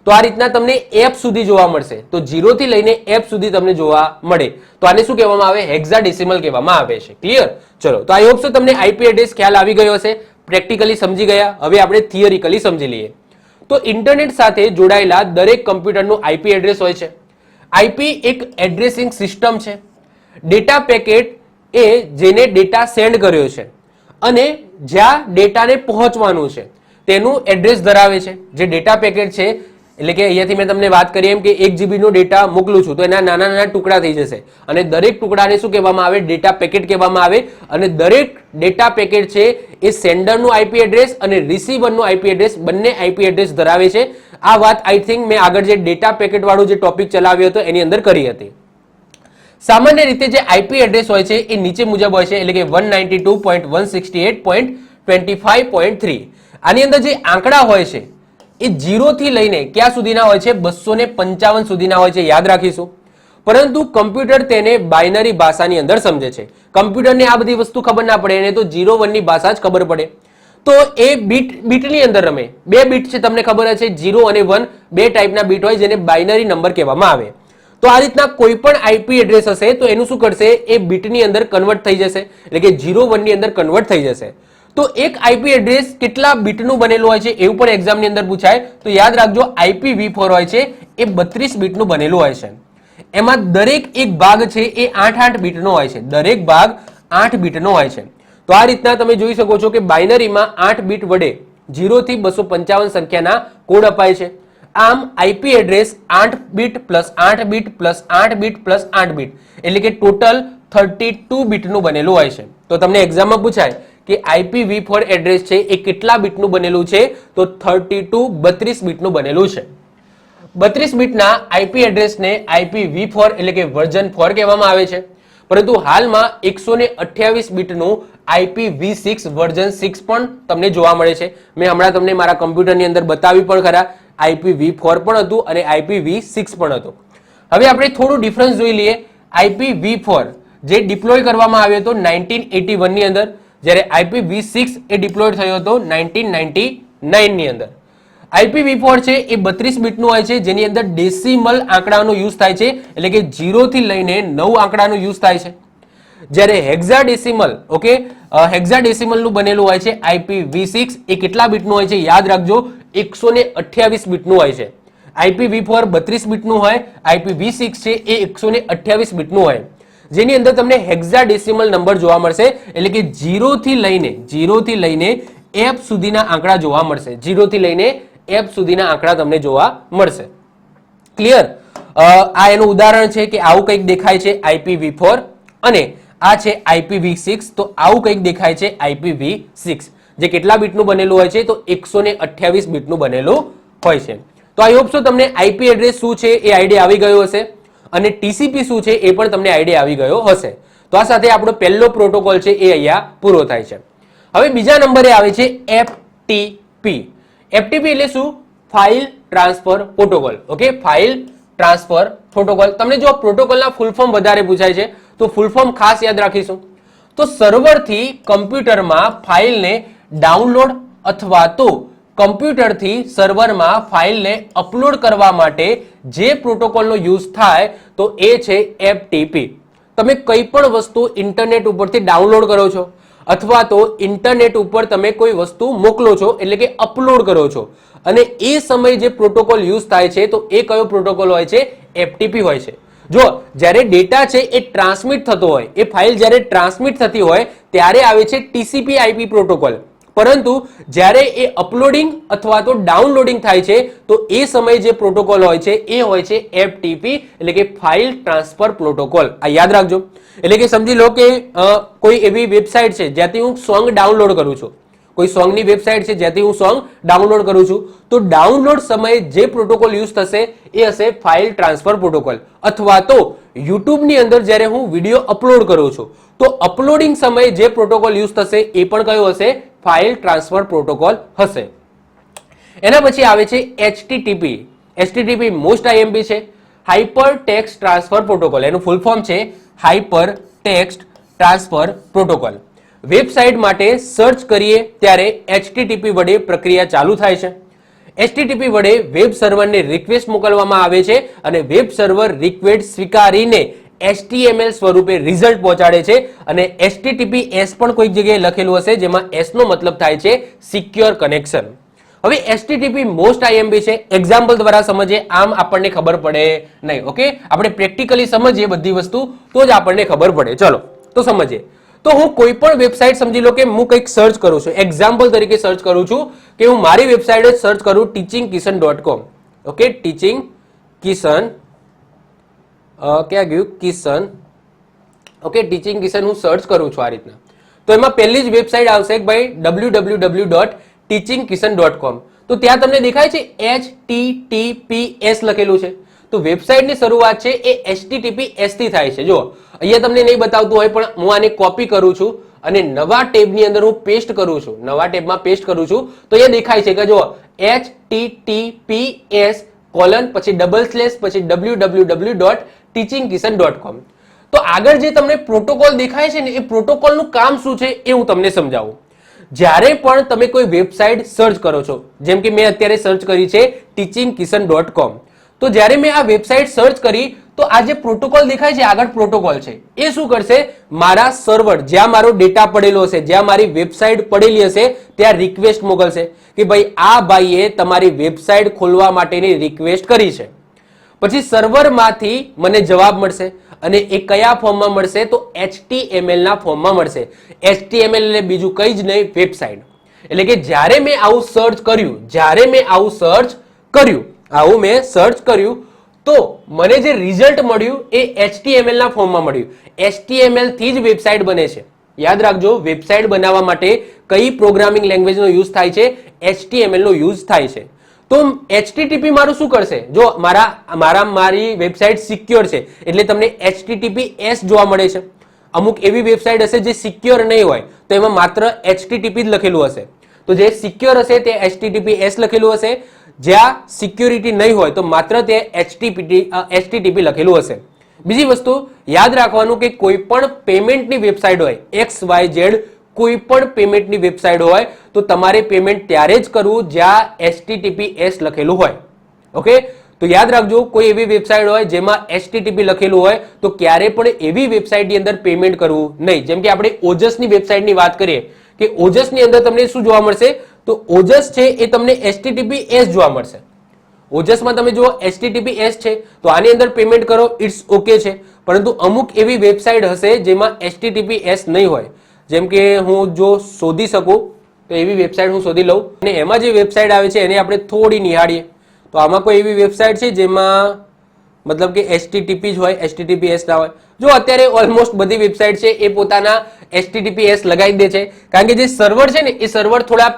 તો આ રીતના તમને F સુધી જોવા મળશે. તો 0 થી લઈને F સુધી તમને જોવા મળે, તો આને શું કહેવામાં આવે? હેક્સાડેસિમલ કહેવામાં આવે છે. ક્લિયર? ચલો, તો આઈ હોપ સો તમને આઈપી એડ્રેસ ખ્યાલ આવી ગયો હશે, પ્રેક્ટિકલી સમજી ગયા. હવે આપણે થિયરિકલી સમજી લઈએ. તો ઇન્ટરનેટ સાથે જોડાયેલા દરેક કમ્પ્યુટરનું આઈપી એડ્રેસ હોય છે. આઈપી એક એડ્રેસિંગ સિસ્ટમ છે. ડેટા પેકેટ એ જેને ડેટા સેન્ડ કર્યો છે અને જ્યાં ડેટાને પહોંચવાનું છે તેનું એડ્રેસ ધરાવે છે. જે ડેટા પેકેટ છે એટલે કે અહીંયાથી મેં તમને વાત કરી એમ કે 1 GB નો ડેટા મોકલું છું તો એના નાના નાના ટુકડા થઈ જશે, અને દરેક ટુકડાને શું કહેવામાં આવે? ડેટા પેકેટ કહેવામાં આવે. અને દરેક ડેટા પેકેટ છે એ સેન્ડરનું આઈપી એડ્રેસ અને રિસીવરનું આઈપી એડ્રેસ, બંને આઈપી એડ્રેસ ધરાવે છે. આ વાત આઈ થિંક મેં આગળ જે ડેટા પેકેટ વાળું જે ટોપિક ચલાવ્યો હતો એની અંદર કરી હતી. સામાન્ય રીતે જે આઈપી એડ્રેસ હોય છે એ નીચે મુજબ હોય છે, એટલે કે 192.168.25.3. આની અંદર જે આંકડા હોય છે એ 0 થી લઈને ક્યાં સુધીના હોય છે? 255 સુધીના હોય છે, યાદ રાખીશું. પરંતુ કમ્પ્યુટર તેને બાઇનરી ભાષાની અંદર સમજે છે. કમ્પ્યુટરને આ બધી વસ્તુ ખબર ના પડે, એને તો 0 1 ની ભાષા જ ખબર પડે. તો એ બીટની અંદર રમે. 2 બીટ છે, તમને ખબર છે 0 અને 1 બે ટાઈપના બીટ હોય જેને બાઇનરી નંબર કહેવામાં આવે. તો આ રીતના કોઈ પણ આઈપી એડ્રેસ હશે તો એનું શું કરશે, એ બીટની અંદર કન્વર્ટ થઈ જશે, એટલે કે 0 1 ની અંદર કન્વર્ટ થઈ જશે. તો એક આઈપી એડ્રેસ કેટલા બીટનું બનેલું હોય છે એવું પણ એક્ઝામની અંદર પૂછાય. તો યાદ રાખજો IPv4 હોય છે એ 32 બીટનું બનેલું હોય છે. એમાં દરેક એક ભાગ છે એ 8 બીટનો હોય છે, દરેક ભાગ 8 બીટનો હોય છે. તો આ રીતના તમે જોઈ શકો છો કે બાઇનરીમાં 8 બીટ વડે 0 થી 255 સંખ્યાના કોડ અપાય છે. આમ IP address 8 bit plus 8 bit plus 8 bit plus 8 bit એટલે કે ટોટલ 32 બીટનું બનેલું હોય છે. તો તમને એક્ઝામમાં પૂછાય કે IPv4 એડ્રેસ છે એ કેટલા બીટનું બનેલું છે, તો 32 બીટનું બનેલું છે. 32 બીટના આઈપી એડ્રેસને IPv4 એટલે કે વર્ઝન 4 કહેવામાં આવે છે. પરંતુ હાલમાં 128 બીટનું IPv6 વર્ઝન 6 પણ તમને જોવા મળે છે. મેં હમણાં તમને મારા કમ્પ્યુટરની અંદર બતાવી પણ ખરા, IPv4 પણ હતું અને IPv6 પણ હતું. હવે આપણે થોડું ડિફરન્સ જોઈ લઈએ. IPv4 જે ડિપ્લોય કરવામાં આવ્યો હતો 1981 ની અંદર, જ્યારે IPv6 એ ડિપ્લોય થયો હતો 1999 ની અંદર. IPv4 છે એ 32 બીટનું હોય છે, જેની અંદર ડેસિમલ આંકડાનો યુઝ થાય છે, એટલે કે 0 થી લઈને 9 આંકડાનો યુઝ થાય છે. જ્યારે હેક્સાડેસિમલ, ઓકે, હેક્સાડેસિમલનું બનેલું હોય છે IPv6 એ કેટલા બીટનું હોય છે, યાદ રાખજો 128 બીટનું હોય છે. IPv4 32 બીટનું હોય, IPv6 છે એ 128 બીટનું હોય, જેની અંદર તમને હેક્સાડેસિમલ નંબર જોવા મળશે, એટલે કે 0 થી લઈને F સુધીના આંકડા જોવા મળશે. 0 થી લઈને F સુધીના આંકડા તમને જોવા મળશે. ક્લિયર? આ એનું ઉદાહરણ છે કે આવું કંઈક દેખાય છે IPv4 અને આ છે IPv6. તો આવું કંઈક દેખાય છે IPv6, જે કેટલા બીટનું બનેલું હોય છે, તો 128 બીટનું બનેલું હોય છે. તો આઈ હોપ સો તમને આઈપી એડ્રેસ શું છે એ આઈડિયા આવી ગયો હશે અને TCP શું છે એ પણ તમને આઈડિયા આવી ગયો હશે. તો આ સાથે આપણો પહેલો પ્રોટોકોલ છે એ અહીંયા પૂરો થાય છે. હવે બીજા નંબરે આવે છે FTP. FTP એટલે શું? File transfer protocol. Okay, file transfer protocol. તમને જો પ્રોટોકોલના ફૂલ ફોર્મ વધારે પૂછાય છે તો ફૂલ ફોર્મ ખાસ યાદ રાખીશું. તો સર્વરથી કમ્પ્યુટરમાં ફાઇલને ડાઉનલોડ અથવા તો કમ્પ્યુટરથી સર્વરમાં ફાઇલને અપલોડ કરવા માટે જે પ્રોટોકોલનો યુઝ થાય તો એ છે FTP. તમે કઈ પણ વસ્તુ ઇન્ટરનેટ ઉપરથી ડાઉનલોડ કરો છો અથવા તો ઇન્ટરનેટ ઉપર તમે કોઈ વસ્તુ મોકલો છો, એટલે કે અપલોડ કરો છો, અને એ સમયે જે પ્રોટોકોલ યુઝ થાય છે તો એ કયો પ્રોટોકોલ હોય છે? FTP હોય છે. જો જ્યારે ડેટા છે એ ટ્રાન્સમિટ થતો હોય, એ ફાઇલ જ્યારે ટ્રાન્સમિટ થતી હોય ત્યારે આવે છે TCP/IP પ્રોટોકોલ, પરંતુ જ્યારે એ અપલોડિંગ અથવા તો ડાઉનલોડિંગ થાય છે તો એ સમયે જે પ્રોટોકોલ હોય છે એ હોય છે FTP, એટલે કે ફાઇલ ટ્રાન્સફર પ્રોટોકોલ. આ યાદ રાખજો. એટલે કે સમજી લો કે કોઈ એવી વેબસાઇટ છે જ્યાંથી હું સોંગ ડાઉનલોડ કરું છું, કોઈ સોંગની વેબસાઇટ છે જ્યાંથી હું સોંગ ડાઉનલોડ કરું છું, તો ડાઉનલોડ સમયે જે પ્રોટોકોલ યુઝ થશે એ હશે ફાઇલ ટ્રાન્સફર પ્રોટોકોલ. અથવા તો યુટ્યુબની અંદર જ્યારે હું વિડીયો અપલોડ કરું છું તો અપલોડિંગ સમયે જે પ્રોટોકોલ યુઝ થશે એ પણ કયો હશે? ફાઇલ ટ્રાન્સફર પ્રોટોકોલ હશે. એના પછી આવે છે HTTP. HTTP મોસ્ટ IMP છે, હાઇપર ટેક્સ્ટ ટ્રાન્સફર પ્રોટોકોલ. એનું ફૂલ ફોર્મ છે hyper text transfer protocol. Website માટે સર્ચ કરીએ ત્યારે HTTP વડે પ્રક્રિયા ચાલુ થાય છે. HTTP વડે વેબ સર્વરને રિક્વેસ્ટ મોકલવામાં આવે છે અને વેબ સર્વર રિક્વેસ્ટ સ્વીકારીને HTML સ્વરૂપે રિઝલ્ટ પહોંચાડે છે. અને HTTPS પણ કોઈક જગ્યાએ લખેલું હશે, જેમાં S નો મતલબ થાય છે સિક્યોર કનેક્શન. હવે HTTP મોસ્ટ IMP છે. એક્ઝામ્પલ દ્વારા સમજીએ, આમ આપણને ખબર પડે નહીં. ઓકે, આપણે પ્રેક્ટિકલી સમજીએ બધી વસ્તુ તો જ આપણને ખબર પડે. ચલો તો સમજીએ. તો હું કોઈ પણ વેબસાઇટ, સમજી લો કે હું કંઈક સર્ચ કરું છું, એક્ઝામ્પલ તરીકે સર્ચ કરું છું કે હું મારી વેબસાઇટ જ સર્ચ કરું teachingkishan.com. ઓકે, ટીચિંગ કિશન, ક્યાં ગયું? કિશન. ઓકે, ટીચિંગ કિશન હું સર્ચ કરું છું આ રીતના, તો એમાં પહેલી જ વેબસાઇટ આવશે કે ભાઈ www.teachingkishan.com. તો ત્યાં તમને દેખાય છે HTTPS લખેલું છે. તો વેબસાઇટની શરૂઆત છે એ HTTPS થી થાય છે. જો અહીંયા તમને નહીં બતાવતું હોય પણ હું આને કોપી કરું છું અને નવા ટેબની અંદર હું પેસ્ટ કરું છું, નવા ટેબમાં પેસ્ટ કરું છું, તો અહીંયા દેખાય છે કે જો HTTPS પછી ડબલ સ્લેશ પછી www.teachingkishan.com. તો આગળ જે તમને પ્રોટોકોલ દેખાય છે ને એ પ્રોટોકોલનું કામ શું છે એ હું તમને સમજાવું. જ્યારે પણ તમે કોઈ વેબસાઇટ સર્ચ કરો છો, જેમ કે મેં અત્યારે સર્ચ કરી છે teachingkishan.com, તો જ્યારે મેં આ વેબસાઇટ સર્ચ કરી તો આ જે પ્રોટોકોલ દેખાય છે આગળ પ્રોટોકોલ છે એ શું કરશે, મારા સર્વર જ્યાં મારો ડેટા પડેલો હશે, જ્યાં મારી વેબસાઇટ પડેલી હશે ત્યાં રિક્વેસ્ટ મોકલશે કે ભાઈ આ ભાઈએ તમારી વેબસાઇટ ખોલવા માટેની રિક્વેસ્ટ કરી છે. પછી સર્વરમાંથી મને જવાબ મળશે અને એ કયા ફોર્મમાં મળશે, તો HTML ના ફોર્મમાં મળશે. HTML એટલે બીજું કંઈ જ નહીં, વેબસાઇટ. એટલે કે જ્યારે મેં આવું સર્ચ કર્યું તો મને જે રિઝલ્ટ મળ્યું એ HTML ના ફોર્મમાં મળ્યું. HTML થી જ વેબસાઇટ બને છે. યાદ રાખજો, વેબસાઇટ બનાવવા માટે કઈ પ્રોગ્રામિંગ લેંગ્વેજનો યુઝ થાય છે, HTML નો યુઝ થાય છે. તો HTTP મારું શું કરશે, જો મારી વેબસાઇટ સિક્યોર છે એટલે તમને HTTPS જોવા મળે છે. અમુક એવી વેબસાઇટ હશે જે સિક્યોર નહીં હોય તો એમાં માત્ર HTTP જ લખેલું હશે. તો જે સિક્યોર હશે તે HTTPS લખેલું હશે, જ્યાં સિક્યોરિટી નહીં હોય તો માત્ર તે HTTP લખેલું હશે. બીજી વસ્તુ યાદ રાખવાનું કે કોઈ પણ પેમેન્ટની વેબસાઇટ હોય, XYZ કોઈ પણ પેમેન્ટની વેબસાઇટ હોય તો તમારે પેમેન્ટ ત્યારે જ કરવું જ્યાં HTTPS લખેલું હોય. ઓકે, તો યાદ રાખજો, કોઈ એવી વેબસાઇટ હોય જેમાં HTTP લખેલું હોય તો ક્યારે પણ એવી વેબસાઇટની અંદર પેમેન્ટ કરવું નહીં. જેમ કે આપણે ઓજસની વેબસાઇટની વાત કરીએ કે ઓજસની અંદર તમને શું જોવા મળશે, તો ઓજસ છે એ તમને HTTPS જોવા મળશે. ઓજસમાં તમે જુઓ HTTPS છે તો આની અંદર પેમેન્ટ કરો, ઇટ્સ ઓકે છે. પરંતુ અમુક એવી વેબસાઇટ હશે જેમાં HTTPS નહીં હોય. જેમ કે હું જો શોધી શકું તો એવી વેબસાઇટ હું શોધી લઉં અને એમાં જે વેબસાઇટ આવે છે એને આપણે થોડી નિહાળીએ. તો આમાં કોઈ એવી વેબસાઇટ છે જેમાં મતલબ કે HTTP જ હોય, HTTPS ના હોય. જો અત્યારે ઓલમોસ્ટ બધી વેબસાઇટ છે એ પોતાના HTTPS લગાવી દે છે, કારણ કે જે સર્વર છે ને એ સર્વર થોડા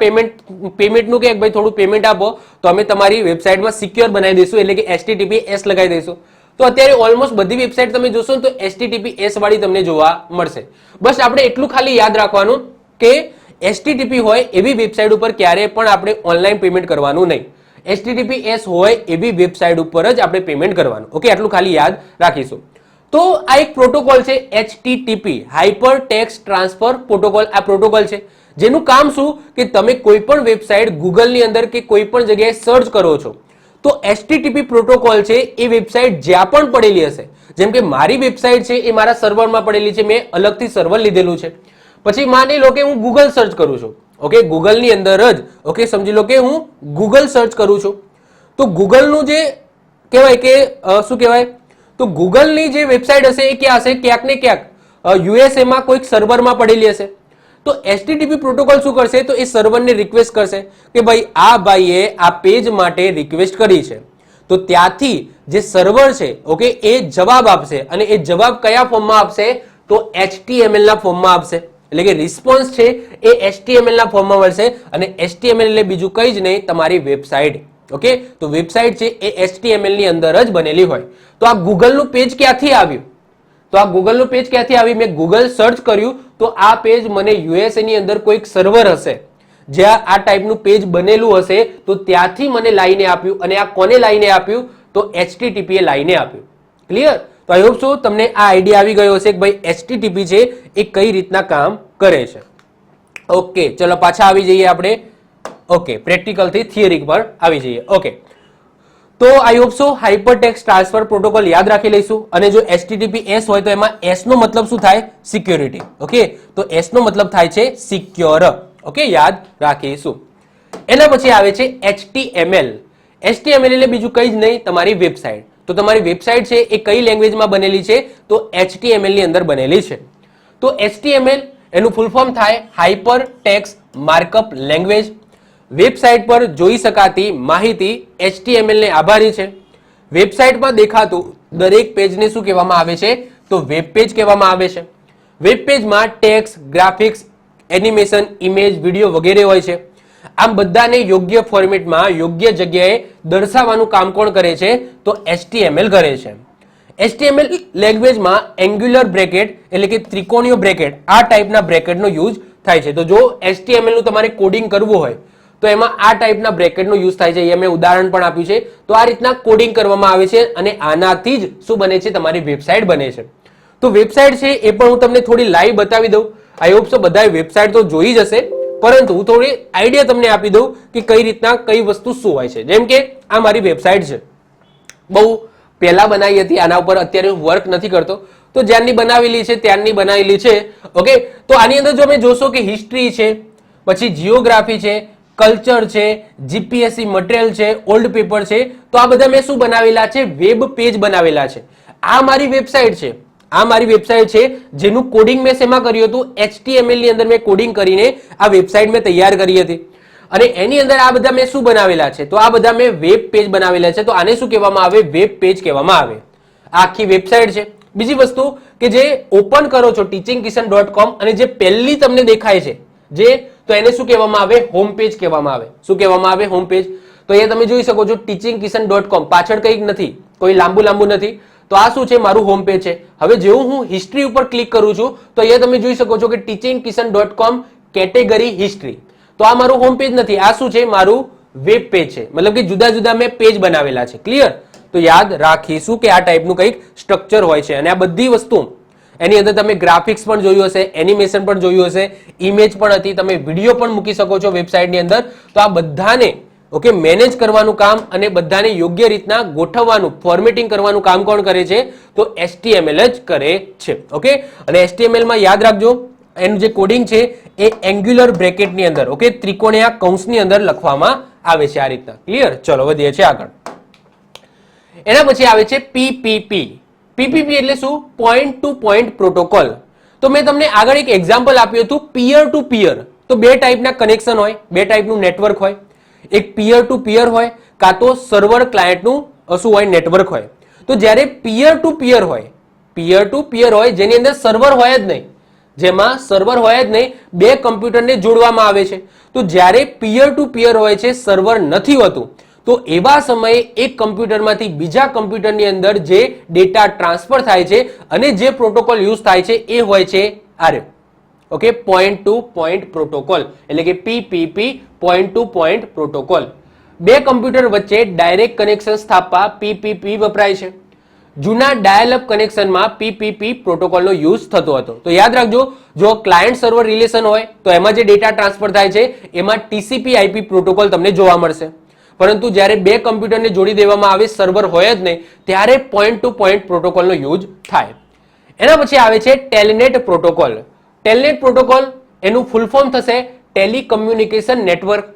પેમેન્ટનું કે ભાઈ થોડું પેમેન્ટ આપો તો અમે તમારી વેબસાઇટમાં સિક્યોર બનાવી દઈશું, એટલે કે HTTPS લગાવી દઈશું. તો અત્યારે ઓલમોસ્ટ બધી વેબસાઇટ તમે જોશો ને તો HTTPS વાળી તમને જોવા મળશે. બસ આપણે એટલું ખાલી યાદ રાખવાનું કે HTTP હોય એવી વેબસાઇટ ઉપર ક્યારે પણ આપણે ઓનલાઈન પેમેન્ટ કરવાનું નહીં. HTTPS હોય એવી વેબસાઇટ ઉપર જ આપણે પેમેન્ટ કરવાનું. ઓકે, આટલું ખાલી યાદ રાખીશું. તો આ એક પ્રોટોકોલ છે HTTP, hyper text transfer protocol. આ પ્રોટોકોલ છે જેનું કામ શું કે તમે કોઈ પણ વેબસાઇટ ગૂગલની અંદર કે કોઈ પણ જગ્યાએ સર્ચ કરો છો તો HTTP પ્રોટોકોલ છે એ વેબસાઇટ જ્યાં પણ પડેલી હશે, જેમ કે મારી વેબસાઇટ છે એ મારા સર્વરમાં પડેલી છે, મેં અલગથી સર્વર લીધેલું છે. પછી માની લો કે હું ગૂગલ સર્ચ કરું છું, ઓકે, ગૂગલની અંદર જ, ઓકે, સમજી લો કે હું ગૂગલ સર્ચ કરું છું તો ગૂગલનું જે કહેવાય કે શું કહેવાય, તો ગૂગલની જે વેબસાઇટ હશે એ ક્યાં હશે, ક્યાંક ને ક્યાંક USA માં કોઈક સર્વરમાં પડેલી હશે. તો HTTP પ્રોટોકોલ શું કરશે, તો એ સર્વરને રિક્વેસ્ટ કરશે કે ભાઈ આ ભાઈએ આ પેજ માટે રિક્વેસ્ટ કરી છે. તો ત્યાંથી જે સર્વર છે, ઓકે, એ જવાબ આપશે અને એ જવાબ કયા ફોર્મમાં આપશે, તો HTML ના ફોર્મમાં આપશે. એટલે કે રિસ્પોન્સ છે એ HTML ના ફોર્મમાં મળશે અને HTML એટલે બીજું કંઈ જ નહીં, તમારી વેબસાઇટ. ઓકે, તો વેબસાઇટ છે એ HTML ની અંદર જ બનેલી હોય. તો આ ગૂગલનું પેજ ક્યાંથી આવ્યું, તો આ ગૂગલનું પેજ ક્યાંથી આવ્યું, મેં ગૂગલ સર્ચ કર્યું તો આ પેજ મને USA ની અંદર કોઈક સર્વર હશે જ્યાં આ ટાઈપનું પેજ બનેલું હશે તો ત્યાંથી મને લાઈને આપ્યું. અને આ કોને લાઈને આપ્યું, તો HTTP એ લાઈને આપ્યું. ક્લિયર? તો આઈ હોપ સો તમને આ આઈડિયા આવી ગયો હશે કે ભાઈ HTTP છે એ કઈ રીતના કામ કરે છે. ઓકે, ચલો પાછા આવી જઈએ આપણે. ઓકે, પ્રેક્ટિકલ થી થિયરી પર આવી જઈએ. ઓકે, તો I hope so hyper text transfer protocol યાદ રાખી લઈશું. અને જો HTTPS હોય તો એમાં S નો મતલબ શું થાય, સિક્યોરિટી. ઓકે, તો S નો મતલબ થાય છે સિક્યોર. ઓકે, યાદ રાખીશું. એના પછી આવે છે HTML. HTML એટલે બીજું કંઈ જ નહીં, તમારી વેબસાઇટ. તો તમારી વેબસાઇટ છે એ કઈ લેંગ્વેજમાં બનેલી છે, તો HTML ની અંદર બનેલી છે. તો HTML એનું ફૂલ ફોર્મ થાય hyper text markup language. Website પર જોઈ શકાતી માહિતી HTML ને આભારી છે. વેબસાઇટમાં દેખાતું દરેક પેજને શું કહેવામાં આવે છે, તો વેબ પેજ કહેવામાં આવે છે. વેબ પેજમાં text, graphics, animation, image, video વગેરે હોય છે. આમ બધાને યોગ્ય ફોર્મેટમાં યોગ્ય જગ્યાએ દર્શાવવાનું કામ કોણ કરે છે, તો HTML કરે છે. HTML લેંગ્વેજમાં એંગ્યુલર બ્રેકેટ એટલે કે ત્રિકોણીય બ્રેકેટ, આ ટાઈપના બ્રેકેટનો યુઝ થાય છે. તો જો HTML નું તમારે કોડિંગ કરવું હોય તો એમાં આ ટાઈપના બ્રેકેટનો યુઝ થાય છે. અહીંયા મેં ઉદાહરણ પણ આપ્યું છે. તો આ રીતના કોડિંગ કરવામાં આવે છે અને આનાથી જ શું બને છે, તમારી વેબસાઇટ બને છે. તો વેબસાઇટ છે એ પણ હું તમને થોડી લાઈવ બતાવી દઉં. આઈ હોપ સો બધાએ વેબસાઇટ તો જોઈ જ હશે, પરંતુ હું થોડી આઈડિયા તમને આપી દઉં કે કઈ રીતના કઈ વસ્તુ શું હોય છે. જેમ કે આ મારી વેબસાઇટ છે, બહુ પહેલા બનાવી હતી, આના ઉપર અત્યારે હું વર્ક નથી કરતો, તો જ્યારની બનાવેલી છે ત્યારની બનાવેલી છે. ઓકે, તો આની અંદર જો તમે જોશો કે હિસ્ટ્રી છે, પછી જીઓગ્રાફી છે, કલ્ચર છે, જીપીએસસી મટીરિયલ છે, ઓલ્ડ પેપર છે, તો આ બધા મેં શું બનાવેલા છે? વેબ પેજ બનાવેલા છે. આ મારી વેબસાઇટ છે, આ મારી વેબસાઇટ છે જેનું કોડિંગ મેં શેમાં કર્યું હતું? HTML ની અંદર મેં કોડિંગ કરીને આ વેબસાઇટ મેં તૈયાર કરી હતી. અને એની અંદર આ બધા મેં શું બનાવેલા છે? તો આ બધા મેં વેબ પેજ બનાવેલા છે. તો આને શું કહેવામાં આવે? વેબ પેજ કહેવામાં આવે. આ આખી વેબસાઇટ છે. બીજી વસ્તુ કે જે ઓપન કરો છો teachingkishan.com અને જે પહેલી તમને દેખાય છે જે, તો એને શું કહેવામાં આવે? હોમ પેજ કહેવામાં આવે. શું કહેવામાં આવે? Home page. તો અહીંયા તમે જોઈ શકો છો teachingkishan.com, પાછળ કંઈક નથી, કોઈ લાંબુ નથી. તો આ શું છે? મારું હોમ પેજ છે. હવે જેવું હું હિસ્ટ્રી ઉપર ક્લિક કરું છું તો અહીંયા તમે જોઈ શકો છો કે teachingkishan.com કેટેગરી હિસ્ટ્રી. તો આ મારું હોમ પેજ નથી, આ શું છે? મારું વેબ પેજ છે. મતલબ કે જુદા જુદા મેં પેજ બનાવેલા છે. ક્લિયર? તો યાદ રાખીશું કે આ ટાઈપનું કંઈક સ્ટ્રક્ચર હોય છે. અને આ બધી વસ્તુ એની અંદર તમે ગ્રાફિક્સ પણ જોયું હશે, એનિમેશન પણ જોયું હશે, ઇમેજ પણ હતી, તમે વિડીયો પણ મૂકી શકો છો વેબસાઇટની અંદર. તો આ બધાને ઓકે મેનેજ કરવાનું કામ અને બધાને યોગ્ય રીતના ગોઠવવાનું, ફોર્મેટિંગ કરવાનું કામ કોણ કરે છે? તો HTML જ કરે છે. ઓકે, અને HTML માં યાદ રાખજો એનું જે કોડિંગ છે એ એંગ્યુલર બ્રેકેટની અંદર, ઓકે, ત્રિકોણીય કૌંસની અંદર લખવામાં આવે છે આ રીતના. ક્લિયર? ચલો વધીએ છીએ આગળ. એના પછી આવે છે PPP. PPP એટલે શું? Point to point protocol. તો મેં તમને આગળ એક એક્ઝામ્પલ આપ્યું હતું પિયર ટુ પિયર. તો બે ટાઈપના કનેક્શન હોય, બે ટાઈપનું નેટવર્ક હોય. એક પિયર ટુ પિયર હોય, કાં તો સર્વર ક્લાયન્ટનું શું હોય? નેટવર્ક હોય. તો જ્યારે પિયર ટુ પિયર હોય જેની અંદર સર્વર હોય જ નહીં, જેમાં સર્વર હોય જ નહીં, બે કમ્પ્યુટરને જોડવામાં આવે છે. તો જ્યારે પિયર ટુ પિયર હોય છે, સર્વર નથી હોતું, તો એવા સમયે એક કમ્પ્યુટરમાંથી બીજા કમ્પ્યુટરની અંદર જે ડેટા ટ્રાન્સફર થાય છે અને જે પ્રોટોકોલ યુઝ થાય છે એ હોય છે આરે. Okay, point to point protocol એટલે કે PPP, point to point protocol. બે કમ્પ્યુટર વચ્ચે ડાયરેક્ટ કનેક્શન સ્થાપવા PPP વપરાય છે. જૂના ડાયલ અપ કનેક્શનમાં PPP પ્રોટોકોલનો યુઝ થતો હતો. તો યાદ રાખજો, જો ક્લાયન્ટ સર્વર રિલેશન હોય તો એમાં જે ડેટા ટ્રાન્સફર થાય છે એમાં TCP/IP પ્રોટોકોલ તમને જોવા મળશે. પરંતુ જ્યારે બે કમ્પ્યુટરને જોડી દેવામાં આવે, સર્વર હોય જ નહીં, ત્યારે પોઈન્ટ ટુ પોઈન્ટ પ્રોટોકોલનો યુઝ થાય. એના પછી આવે છે ટેલનેટ પ્રોટોકોલ. ટેલનેટ પ્રોટોકોલ એનું ફૂલ ફોર્મ થશે ટેલિકમ્યુનિકેશન નેટવર્ક.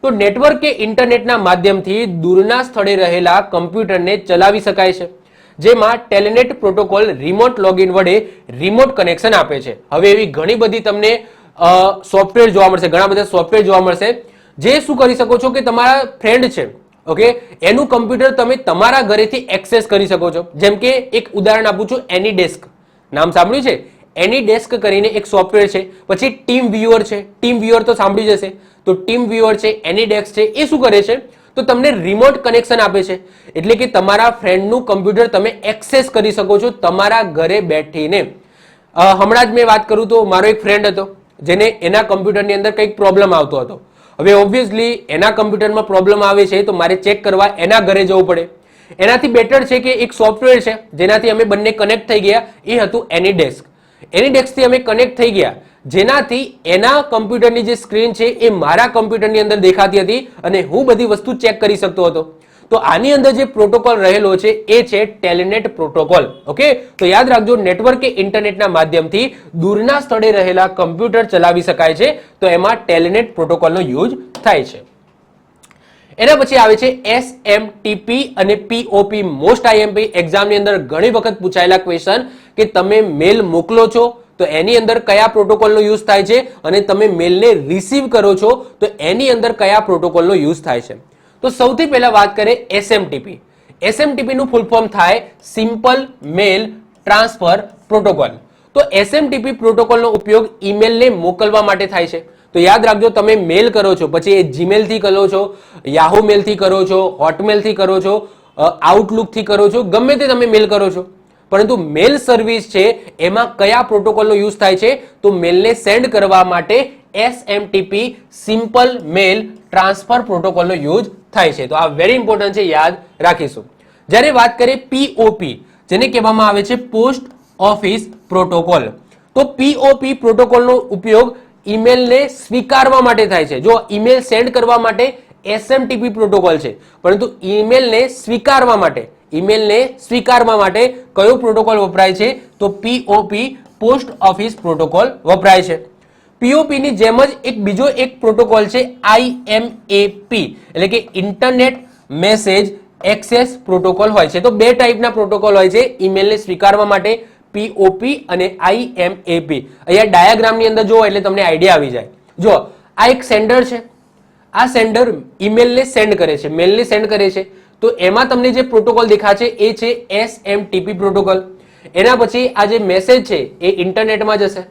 તો નેટવર્ક કે ઇન્ટરનેટના માધ્યમથી દૂરના સ્થળે રહેલા કમ્પ્યુટરને ચલાવી શકાય છે, જેમાં ટેલનેટ પ્રોટોકોલ રિમોટ લોગિન વડે રિમોટ કનેક્શન આપે છે. હવે એવી ઘણી બધી તમને સોફ્ટવેર જોવા મળશે, ઘણા બધા સોફ્ટવેર જોવા મળશે જે શું કરી શકો છો કે તમારા ફ્રેન્ડ છે, ઓકે, એનું કમ્પ્યુટર તમે તમારા ઘરેથી એક્સેસ કરી શકો છો. જેમ કે એક ઉદાહરણ આપું છું, એનીડેસ્ક. નામ સાંભળ્યું છે? એનીડેસ્ક કરીને એક સોફ્ટવેર છે. પછી ટીમ વ્યુઅર છે, ટીમ વ્યુઅર તો સાંભળી જશે. તો ટીમ વ્યુઅર છે, એનીડેસ્ક છે, એ શું કરે છે? તો તમને રિમોટ કનેક્શન આપે છે. એટલે કે તમારા ફ્રેન્ડનું કમ્પ્યુટર તમે એક્સેસ કરી શકો છો તમારા ઘરે બેઠીને. હમણાં જ મેં વાત કરું તો મારો એક ફ્રેન્ડ હતો જેને એના કમ્પ્યુટરની અંદર કંઈક પ્રોબ્લેમ આવતો હતો. હવે ઓબ્વિયસલી એના કમ્પ્યુટરમાં પ્રોબ્લેમ આવે છે તો મારે ચેક કરવા એના ઘરે જવું પડે. એનાથી બેટર છે કે એક સોફ્ટવેર છે જેનાથી અમે બંને કનેક્ટ થઈ ગયા, એ હતું એનીડેસ્ક. એનીડેસ્કથી અમે કનેક્ટ થઈ ગયા, જેનાથી એના કમ્પ્યુટરની જે સ્ક્રીન છે એ મારા કમ્પ્યુટરની અંદર દેખાતી હતી અને હું બધી વસ્તુ ચેક કરી શકતો હતો. તો આની અંદર જે પ્રોટોકોલ રહેલો છે એ છે ટેલનેટ પ્રોટોકોલ. ઓકે, તો યાદ રાખજો, નેટવર્ક કે ઇન્ટરનેટના માધ્યમથી દૂરના સ્થળે રહેલા કમ્પ્યુટર ચલાવી શકાય છે, તો એમાં ટેલનેટ પ્રોટોકોલનો યુઝ થાય છે. એના પછી આવે છે SMTP અને POP. મોસ્ટ IMP એક્ઝામની અંદર ઘણી વખત પૂછાયેલા ક્વેશ્ચન કે તમે મેલ મોકલો છો તો એની અંદર કયા પ્રોટોકોલનો યુઝ થાય છે અને તમે મેલને રિસીવ કરો છો તો એની અંદર કયા પ્રોટોકોલનો યુઝ થાય છે. તો સૌથી પહેલા વાત કરીએ SMTP. SMTP નું ફૂલ ફોર્મ થાય સિમ્પલ મેલ ટ્રાન્સફર પ્રોટોકોલ. તો SMTP પ્રોટોકોલનો ઉપયોગ ઈમેલને મોકલવા માટે થાય છે. તો યાદ રાખજો, તમે મેલ કરો છો, પછી એ જીમેલ થી કરો છો, યાહુ મેલ થી કરો છો, હોટમેલ થી કરો છો, આઉટલુક થી કરો છો, ગમે તે તમે મેલ કરો છો, પરંતુ મેલ સર્વિસ છે એમાં કયા પ્રોટોકોલનો યુઝ થાય છે? તો મેલને સેન્ડ કરવા માટે SMTP સિમ્પલ મેલ ટ્રાન્સફર પ્રોટોકોલનો યુઝ થાય છે. તો આ વેરી ઇમ્પોર્ટન્ટ છે, યાદ રાખીશું. જ્યારે વાત કરીએ POP, જેને કહેવામાં આવે છે પોસ્ટ ઓફિસ પ્રોટોકોલ. તો POP પ્રોટોકોલનો ઉપયોગ ઈમેલને સ્વીકારવા માટે થાય છે. જો ઈમેલ સેન્ડ કરવા માટે SMTP પ્રોટોકોલ છે, પરંતુ ઈમેલને સ્વીકારવા માટે ઈમેલને સ્વીકારવા માટે કયો પ્રોટોકોલ વપરાય છે? તો પીઓપી પોસ્ટ ઓફિસ પ્રોટોકોલ વપરાય છે. પીઓપી ની જેમ જ બીજો એક પ્રોટોકોલ છે આઈએમએપી એટલે કે ઇન્ટરનેટ મેસેજ એક્સેસ પ્રોટોકોલ હોય છે. તો બે ટાઈપના પ્રોટોકોલ હોય છે ઈમેલને સ્વીકારવા માટે, પીઓપી અને આઈએમએપી. અહીંયા ડાયાગ્રામની અંદર જુઓ એટલે તમને આઈડિયા આવી જાય. જો આ એક સેન્ડર છે, આ સેન્ડર ઈમેલને સેન્ડ કરે છે, મેલને સેન્ડ કરે છે. તો એમાં તમને જે પ્રોટોકોલ દેખાશે એ છે એસએમટીપી પ્રોટોકોલ. એના પછી આ જે મેસેજ છે એ ઇન્ટરનેટમાં જશે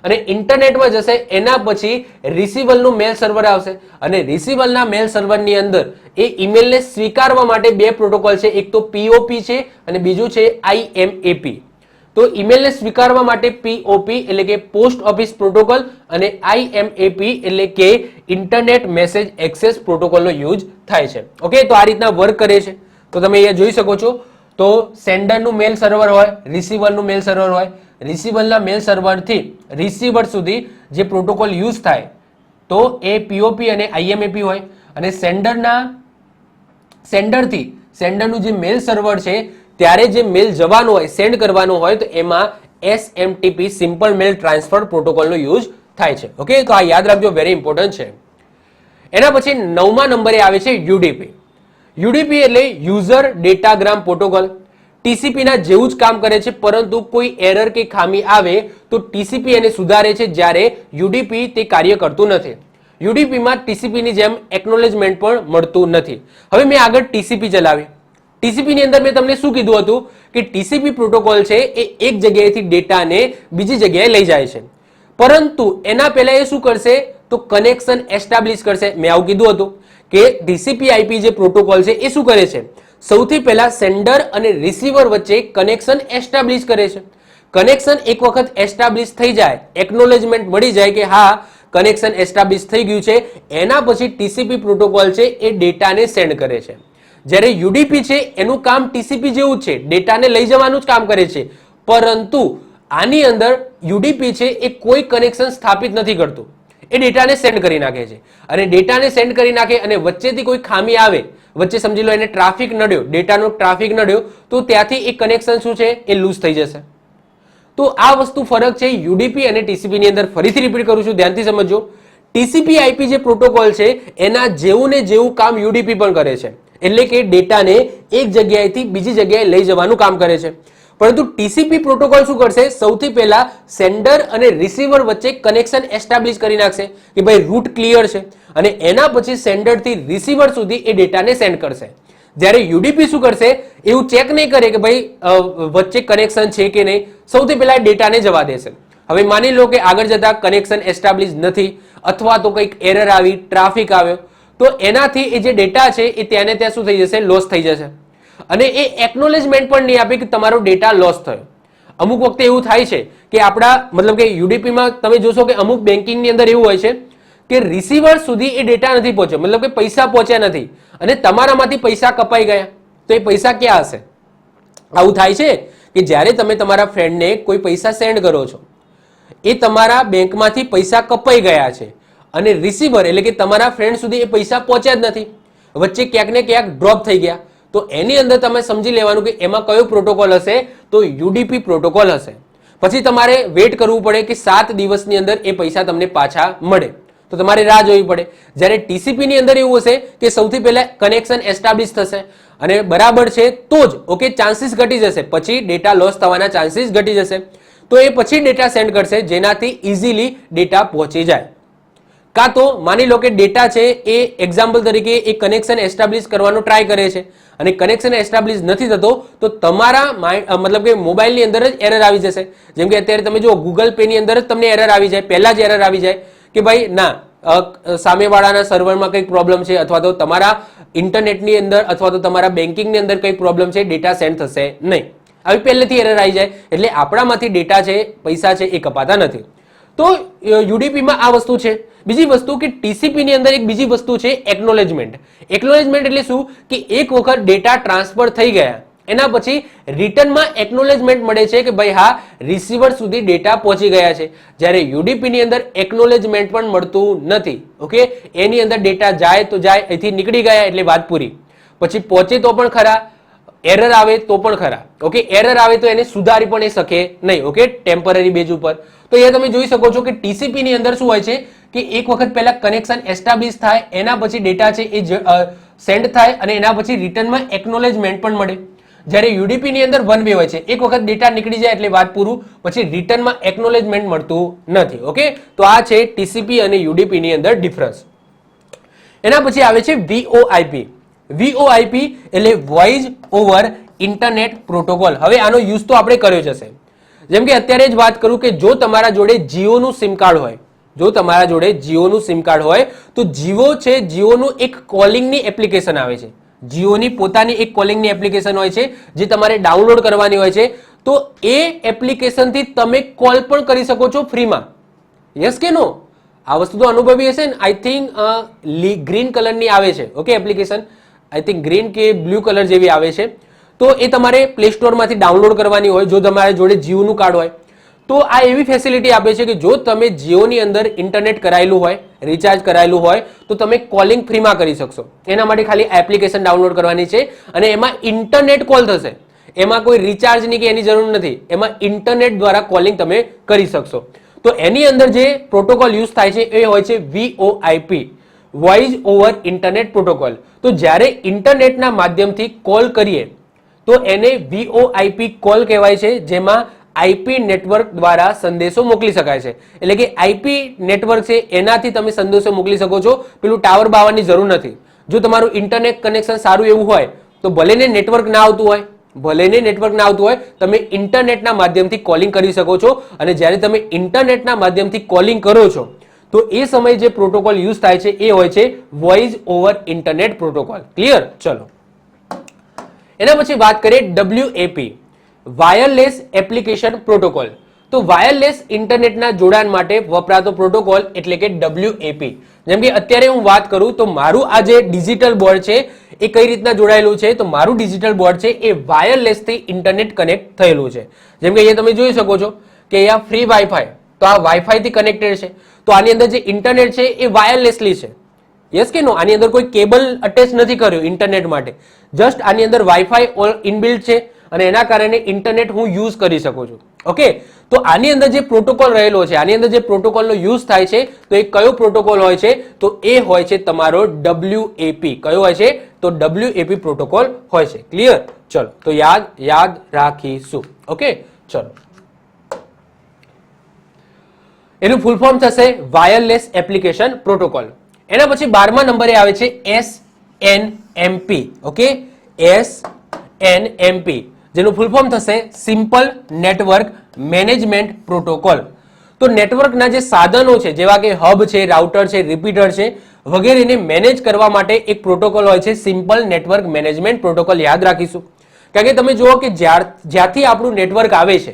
અને ઇન્ટરનેટમાં જશે એના પછી રિસીવરનું મેલ સર્વર આવશે અને રિસીવરના મેલ સર્વરની અંદર એ ઈમેલને સ્વીકારવા માટે બે પ્રોટોકોલ છે, એક તો પીઓપી છે અને બીજું છે આઈએમએપી. તો ઈમેલને સ્વીકારવા માટે પીઓપી એટલે કે પોસ્ટ ઓફિસ પ્રોટોકોલ અને આઈએમએપી એટલે કે ઇન્ટરનેટ મેસેજ એક્સેસ પ્રોટોકોલનો યુઝ થાય છે. ઓકે, તો આ રીતના વર્ક કરે છે. તો તમે અહીંયા જોઈ શકો છો. તો સેન્ડરનું મેલ સર્વર હોય, રિસીવરનું મેલ સર્વર હોય, રિસીવરના મેલ સર્વરથી રિસીવર સુધી જે પ્રોટોકોલ યુઝ થાય તો એ પીઓપી અને આઈએમએપી હોય અને સેન્ડરનું જે મેલ સર્વર છે ત્યારે જે મેલ જવાનો હોય, સેન્ડ કરવાનો હોય તો એમાં એસએમટીપી સિમ્પલ મેલ ટ્રાન્સફર પ્રોટોકોલનો યુઝ થાય છે. ઓકે, તો આ યાદ રાખજો, વેરી ઇમ્પોર્ટન્ટ છે. એના પછી 9મા નંબરે આવે છે યુડીપી. યુડીપી એટલે યુઝર ડેટાગ્રામ પ્રોટોકોલ. ટીસીપી ના જેવું જ કામ કરે છે, પરંતુ કોઈ એરર કે ખામી આવે તો ટીસીપી એને સુધારે છે, જ્યારે યુડીપી તે કાર્ય કરતું નથી. યુડીપીમાં ટીસીપી ની જેમ એકનોલેજમેન્ટ પણ મળતું નથી. હવે મેં આગળ ટીસીપી ચલાવી. ટીસીપી ની અંદર મેં તમને શું કીધું હતું કે ટીસીપી પ્રોટોકોલ છે એ એક જગ્યાએથી ડેટાને બીજી જગ્યાએ લઈ જાય છે, પરંતુ એના પહેલા એ શું કરશે તો કનેક્શન એસ્ટાબ્લિશ કરશે. મેં આવું કીધું હતું કે ટીસીપી આઈપી જે પ્રોટોકોલ છે એ શું કરે છે, સૌથી પહેલા સેન્ડર અને રિસીવર વચ્ચે કનેક્શન એસ્ટાબ્લિશ કરે છે. કનેક્શન એક વખત એસ્ટાબ્લિશ થઈ જાય, એકનોલેજમેન્ટ મળી જાય કે હા કનેક્શન એસ્ટાબ્લિશ થઈ ગયું છે, એના પછી ટીસીપી પ્રોટોકોલ છે એ ડેટાને સેન્ડ કરે છે. જ્યારે યુડીપી છે એનું કામ ટીસીપી જેવું જ છે, ડેટાને લઈ જવાનું જ કામ કરે છે, પરંતુ આની અંદર યુડીપી છે એ કોઈ કનેક્શન સ્થાપિત નથી કરતું, એ ડેટાને સેન્ડ કરી નાખે છે. અને ડેટાને સેન્ડ કરી નાખે અને વચ્ચેથી કોઈ ખામી આવે, વચ્ચે સમજી લો એને ટ્રાફિક નડ્યો, ડેટાનો ટ્રાફિક નડ્યો, તો ત્યાંથી એ કનેક્શન શું છે એ લૂઝ થઈ જશે. તો આ વસ્તુ ફરક છે યુડીપી અને ટીસીપી ની અંદર. ફરીથી રિપીટ કરું છું, ધ્યાનથી સમજો. ટીસીપી આઈપી જે પ્રોટોકોલ છે એના જેવું ને જેવું કામ યુડીપી પણ કરે છે, એટલે કે ડેટાને એક જગ્યાએથી બીજી જગ્યાએ લઈ જવાનું કામ કરે છે. પરંતુ ટીસીપી પ્રોટોકોલ શું કરશે, સૌથી પહેલા સેન્ડર અને રિસીવર વચ્ચે કનેક્શન એસ્ટાબ્લિશ કરી નાખશે કે ભાઈ રૂટ ક્લિયર છે, અને એના પછી સેન્ડર થી રિસીવર સુધી એ ડેટાને સેન્ડ કરશે. જ્યારે યુડીપી શું કરશે, એવું ચેક નહીં કરે કે ભાઈ વચ્ચે કનેક્શન છે કે નહીં, સૌથી પહેલા ડેટાને જવા દેશે. હવે માની લો કે આગળ જતા કનેક્શન એસ્ટાબ્લિશ નથી અથવા તો કંઈક એરર આવી, ટ્રાફિક આવ્યો, તો એનાથી એ જે ડેટા છે એ ત્યાં ને ત્યાં શું થઈ જશે, લોસ થઈ જશે. અને એ એકનોલેજમેન્ટ પણ નહીં આપે કે તમારો ડેટા લોસ થયો. અમુક વખતે એવું થાય છે કે આપણા મતલબ કે યુડીપીમાં તમે જોશો કે અમુક બેન્કિંગની અંદર એવું હોય છે કે રિસીવર સુધી એ ડેટા નથી પહોંચ્યો, મતલબ કે પૈસા પહોંચ્યા નથી અને તમારામાંથી પૈસા કપાઈ ગયા, તો એ પૈસા ક્યાં હશે? આવું થાય છે કે જ્યારે તમે તમારા ફ્રેન્ડને કોઈ પૈસા સેન્ડ કરો છો, એ તમારા બેંકમાંથી પૈસા કપાઈ ગયા છે અને રિસીવર એટલે કે તમારા ફ્રેન્ડ સુધી એ પૈસા પહોંચ્યા જ નથી, વચ્ચે ક્યાંક ને ક્યાંક ડ્રોપ થઈ ગયા, તો એની અંદર તમે સમજી લેવાનું કે એમાં કયો પ્રોટોકોલ હશે, તો યુડીપી પ્રોટોકોલ હશે. પછી તમારે વેઇટ કરવું પડે કે 7 દિવસની અંદર એ પૈસા તમને પાછા મળે, તો તમારે રાહ જોવી પડે. જ્યારે ટીસીપી ની અંદર એવું હશે કે સૌથી પહેલા કનેક્શન એસ્ટાબ્લિશ થશે અને બરાબર છે તો જ ઓકે ચાન્સીસ ઘટી જશે, પછી ડેટા લોસ થવાના ચાન્સીસ ઘટી જશે, તો એ પછી ડેટા સેન્ડ કરશે જેનાથી ઇઝીલી ડેટા પહોંચી જાય. કાં તો માની લો કે ડેટા છે એ એક્ઝામ્પલ તરીકે એ કનેક્શન એસ્ટાબ્લિશ કરવાનો ટ્રાય કરે છે અને કનેક્શન એસ્ટાબ્લિશ નથી થતો, તો તમારા મતલબ કે મોબાઈલની અંદર જ એરર આવી જશે. જેમ કે અત્યારે તમે જો ગૂગલ પે ની અંદર જ તમને એરર આવી જાય, પહેલા જ એરર આવી જાય કે ભાઈ ના સામેવાળાના સર્વરમાં કંઈક પ્રોબ્લેમ છે, અથવા તો તમારા ઇન્ટરનેટની અંદર અથવા તો તમારા બેન્કિંગની અંદર કંઈક પ્રોબ્લેમ છે, ડેટા સેન્ડ થશે નહીં. આવી પહેલેથી એરર આવી જાય એટલે આપણામાંથી ડેટા છે, પૈસા છે એ કપાતા નથી. તો યુડીપીમાં આ વસ્તુ છે. બીજી વસ્તુ કે ટીસીપી ની અંદર એક બીજી વસ્તુ છે એકનોલેજમેન્ટ. એકનોલેજમેન્ટ એટલે શું કે એક વખત ડેટા ટ્રાન્સફર થઈ ગયા એના પછી રિટર્નમાં એકનોલેજમેન્ટ મળે છે કે ભાઈ હા રિસીવર સુધી ડેટા પહોંચી ગયા છે. જ્યારે યુડીપી ની અંદર એકનોલેજમેન્ટ પણ મળતું નથી. ઓકે, એની અંદર ડેટા જાય તો જાય, અહીંથી નીકળી ગયા એટલે વાત પૂરી, પછી પહોંચે તો પણ ખરા, એરર આવે તો પણ ખરા. ઓકે, એરર આવે તો એને સુધારી પણ એ શકે નહીં. ઓકે, ટેમ્પરરી બેઝ ઉપર. તો એ તમે જોઈ શકો છો કે ટીસીપી ની અંદર શું હોય છે કે એક વખત પહેલા કનેક્શન એસ્ટાબ્લિશ થાય, એના પછી ડેટા છે એ સેન્ડ થાય અને એના પછી રિટર્નમાં એકનોલેજમેન્ટ પણ મળે. જ્યારે યુડીપી ની અંદર વન વે હોય છે, એક વખત ડેટા નીકળી જાય એટલે વાત પૂરું, પછી રિટર્નમાં એકનોલેજમેન્ટ મળતું નથી. ઓકે, તો આ છે ટીસીપી અને યુડીપી ની અંદર ડિફરન્સ. એના પછી આવે છે VoIP. VoIP એટલે વોઇસ ઓવર ઇન્ટરનેટ પ્રોટોકોલ. હવે આનો યુઝ તો આપણે કર્યો જ હશે. જેમ કે અત્યારે જ વાત કરું કે જો તમારા જોડે જીઓનું સિમ કાર્ડ હોય, જો તમારા જોડે જીઓનું સિમ કાર્ડ હોય તો જીઓ છે, જીઓનું એક કોલિંગની એપ્લિકેશન આવે છે. જીઓની પોતાની એક કોલિંગની એપ્લિકેશન હોય છે જે તમારે ડાઉનલોડ કરવાની હોય છે. તો એ એપ્લિકેશનથી તમે કોલ પણ કરી શકો છો ફ્રીમાં. યસ કે નો? આ વસ્તુ તો અનુભવી હશે ને. આઈ થિંક ગ્રીન કલરની આવે છે. Okay, application I think green કે બ્લુ કલર જેવી આવે છે. તો એ તમારે પ્લે સ્ટોરમાંથી ડાઉનલોડ કરવાની હોય જો તમારા જોડે જીઓનું કાર્ડ હોય. તો આ એવી ફેસિલિટી આપે છે કે જો તમે જીઓની અંદર ઇન્ટરનેટ કરાયેલું હોય, રિચાર્જ કરાયેલું હોય તો તમે કોલિંગ ફ્રીમાં કરી શકશો. એના માટે ખાલી એપ્લિકેશન ડાઉનલોડ કરવાની છે અને એમાં ઇન્ટરનેટ કોલ થશે. એમાં કોઈ રિચાર્જની કે એની જરૂર નથી. એમાં ઇન્ટરનેટ દ્વારા કોલિંગ તમે કરી શકશો. તો એની અંદર જે પ્રોટોકોલ યુઝ થાય છે એ હોય છે VoIP, voice over internet protocol. તો જ્યારે ઇન્ટરનેટના માધ્યમથી કોલ કરીએ તો એને VoIP કોલ કહેવાય છે, જેમાં આઈપી નેટવર્ક દ્વારા સંદેશો મોકલી શકાય છે. એટલે કે આઈપી નેટવર્ક છે એનાથી તમે સંદેશો મોકલી શકો છો. પેલું ટાવર બાવવાની જરૂર નથી. જો તમારું ઇન્ટરનેટ કનેક્શન સારું એવું હોય તો ભલે ને નેટવર્ક ના આવતું હોય, તમે ઇન્ટરનેટના માધ્યમથી કોલિંગ કરી શકો છો. અને જ્યારે તમે ઇન્ટરનેટના માધ્યમથી કોલિંગ કરો છો તો એ સમયે જે પ્રોટોકોલ યુઝ થાય છે એ હોય છે voice over internet protocol. Clear? ચલો, એના પછી વાત કરીએ WAP, વાયરલેસ એપ્લિકેશન પ્રોટોકોલ. તો વાયરલેસ ઇન્ટરનેટના જોડાણ માટે વપરાતો પ્રોટોકોલ એટલે કે WAP. જેમ કે અત્યારે હું વાત કરું તો મારું આ જે ડિજિટલ બોર્ડ છે એ કઈ રીતના જોડાયેલું છે, તો મારું ડિજિટલ બોર્ડ છે એ વાયરલેસથી ઇન્ટરનેટ કનેક્ટ થયેલું છે. જેમ કે અહીંયા તમે જોઈ શકો છો કે અહીંયા ફ્રી વાઈફાઈ, તો આ વાઈફાઈ થી કનેક્ટેડ છે. તો આની અંદર જે ઇન્ટરનેટ છે એ વાયરલેસલી છે. યસ કે નો? આની અંદર કોઈ કેબલ અટેચ નથી કર્યો ઇન્ટરનેટ માટે. જસ્ટ આની અંદર વાઈફાઈ ઇનબિલ્ટ છે અને એના કારણે ઇન્ટરનેટ હું યુઝ કરી શકું છું. ઓકે, તો આની અંદર જે પ્રોટોકોલ રહેલો છે, આની અંદર જે પ્રોટોકોલનો યુઝ થાય છે તો એ કયો પ્રોટોકોલ હોય છે? તો એ હોય છે તમારો WAP. કયો હોય છે? તો WAP પ્રોટોકોલ હોય છે. ક્લિયર? ચલો, તો યાદ રાખીશું. ઓકે, ચલો, એનું ફૂલ ફોર્મ થશે વાયરલેસ એપ્લિકેશન પ્રોટોકોલ. એના પછી 12મા નંબરે આવે છે SNMP. ઓકે, SNMP જેનું ફૂલ ફોર્મ થશે સિમ્પલ નેટવર્ક મેનેજમેન્ટ પ્રોટોકોલ. તો નેટવર્કના જે સાધનો છે જેવા કે હબ છે, રાઉટર છે, રિપીટર છે વગેરેને મેનેજ કરવા માટે એક પ્રોટોકોલ હોય છે સિમ્પલ નેટવર્ક મેનેજમેન્ટ પ્રોટોકોલ. યાદ રાખીશું. કારણ કે તમે જુઓ કે જ્યાંથી આપણું નેટવર્ક આવે છે,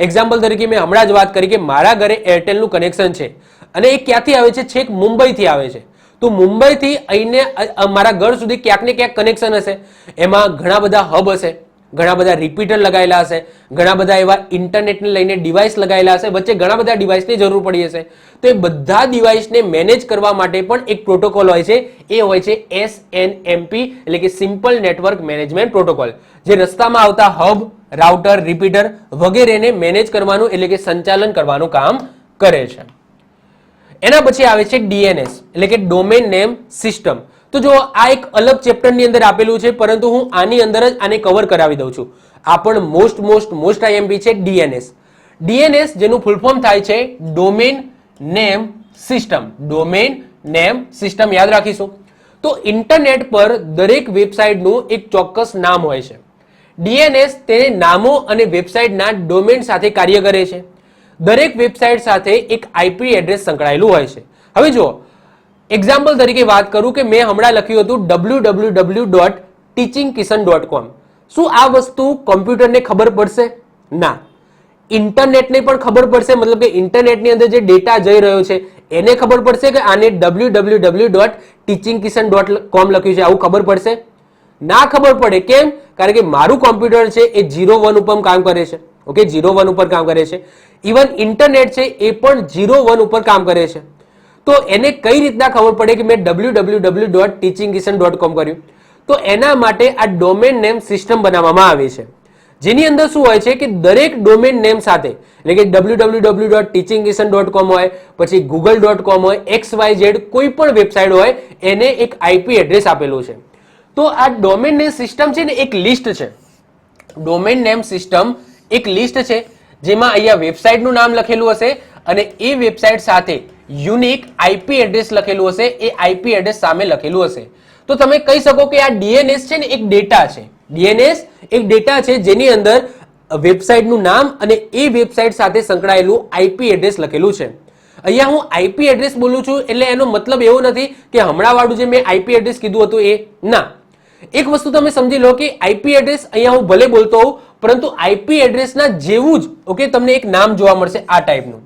એક્ઝામ્પલ તરીકે મેં હમણાં જ વાત કરી કે મારા ઘરે એરટેલનું કનેક્શન છે અને એ ક્યાંથી આવે છે? છેક મુંબઈથી આવે છે. તો મુંબઈથી અહીંને મારા ઘર સુધી ક્યાંક ને ક્યાંક કનેક્શન હશે. એમાં ઘણા બધા હબ હશે, ઘણા બધા રિપીટર લગાવેલા હશે, ઘણા બધા એવા ઇન્ટરનેટને લઈને ડિવાઇસ લગાવેલા હશે, વચ્ચે ઘણા બધા ડિવાઇસની જરૂર પડી હશે. તો એ બધા ડિવાઇસને મેનેજ કરવા માટે પણ એક પ્રોટોકોલ હોય છે, એ હોય છે SNMP એટલે કે સિમ્પલ નેટવર્ક મેનેજમેન્ટ પ્રોટોકોલ. જે રસ્તામાં આવતા હબ, રાઉટર, રિપીટર વગેરેને મેનેજ કરવાનું એટલે કે સંચાલન કરવાનું કામ કરે છે. એના પછી આવે છે DNS એટલે કે ડોમેન નેમ સિસ્ટમ. તો જો આ એક અલગ ચેપ્ટરની અંદર આપેલું છે, પરંતુ હું આની અંદર જ આને કવર કરાવી દઉં છું. આ પણ મોસ્ટ IMP છે DNS. DNS જેનું ફૂલ ફોર્મ થાય છે domain name system. Domain name system યાદ રાખીશું. તો ઇન્ટરનેટ પર દરેક વેબસાઇટનું એક ચોક્કસ નામ હોય છે. DNS તે નામો અને વેબસાઇટના ડોમેન સાથે કાર્ય કરે છે. દરેક વેબસાઇટ સાથે એક IP એડ્રેસ સંકળાયેલું હોય છે. હવે જુઓ, એક્ઝામ્પલ તરીકે વાત કરું કે મેં હમણાં લખ્યું હતું www.teachingkishan.com. શું આ વસ્તુ કોમ્પ્યુટરને ખબર પડશે? ના. ઇન્ટરનેટને પણ ખબર પડશે, મતલબ કે ઇન્ટરનેટની અંદર જે ડેટા જઈ રહ્યો છે એને ખબર પડશે કે આને www.teachingkishan.com લખ્યું છે, આવું ખબર પડશે? ના ખબર પડે. કેમ? કારણ કે મારું કોમ્પ્યુટર છે એ 01 ઉપર કામ કરે છે. ઓકે, 01 ઉપર કામ કરે છે. ઇવન ઇન્ટરનેટ છે એ પણ 01 ઉપર કામ કરે છે. તો એને કઈ રીતના ખબર પડે કે મેં www.teachingkishan.com કર્યું? તો એના માટે આ ડોમેન નેમ સિસ્ટમ બનાવવામાં આવી છે, જેની અંદર શું હોય છે કે દરેક ડોમેન નેમ સાથે એટલે કે www.teachingkisan.com હોય, પછી google.com હોય, XYZ કોઈ પણ વેબસાઇટ હોય એને એક આઈપી એડ્રેસ આપેલું છે. તો આ ડોમેન નેમ સિસ્ટમ છે ને એક લિસ્ટ છે. ડોમેન નેમ સિસ્ટમ એક લિસ્ટ છે જેમાં અહીંયા વેબસાઇટનું નામ લખેલું હશે અને એ વેબસાઇટ સાથે યુનિક આઈપી એડ્રેસ લખેલું હશે, એ આઈપી એડ્રેસ સામે લખેલું હશે. તો તમે કહી શકો કે આ ડીએનએસ છે ને એક ડેટા છે. ડીએનએસ એક ડેટા છે જેની અંદર વેબસાઇટનું નામ અને એ વેબસાઇટ સાથે સંકળાયેલું આઈપી એડ્રેસ લખેલું છે. અહીંયા હું આઈપી એડ્રેસ બોલું છું એટલે એનો મતલબ એવો નથી કે હમણાં વાળું જે મેં આઈપી એડ્રેસ કીધું હતું એ ના. એક વસ્તુ તમે સમજી લો કે આઈપી એડ્રેસ અહીંયા હું ભલે બોલતો હોઉં પરંતુ આઈપી એડ્રેસના જેવું જ ઓકે તમને એક નામ જોવા મળશે આ ટાઈપનું.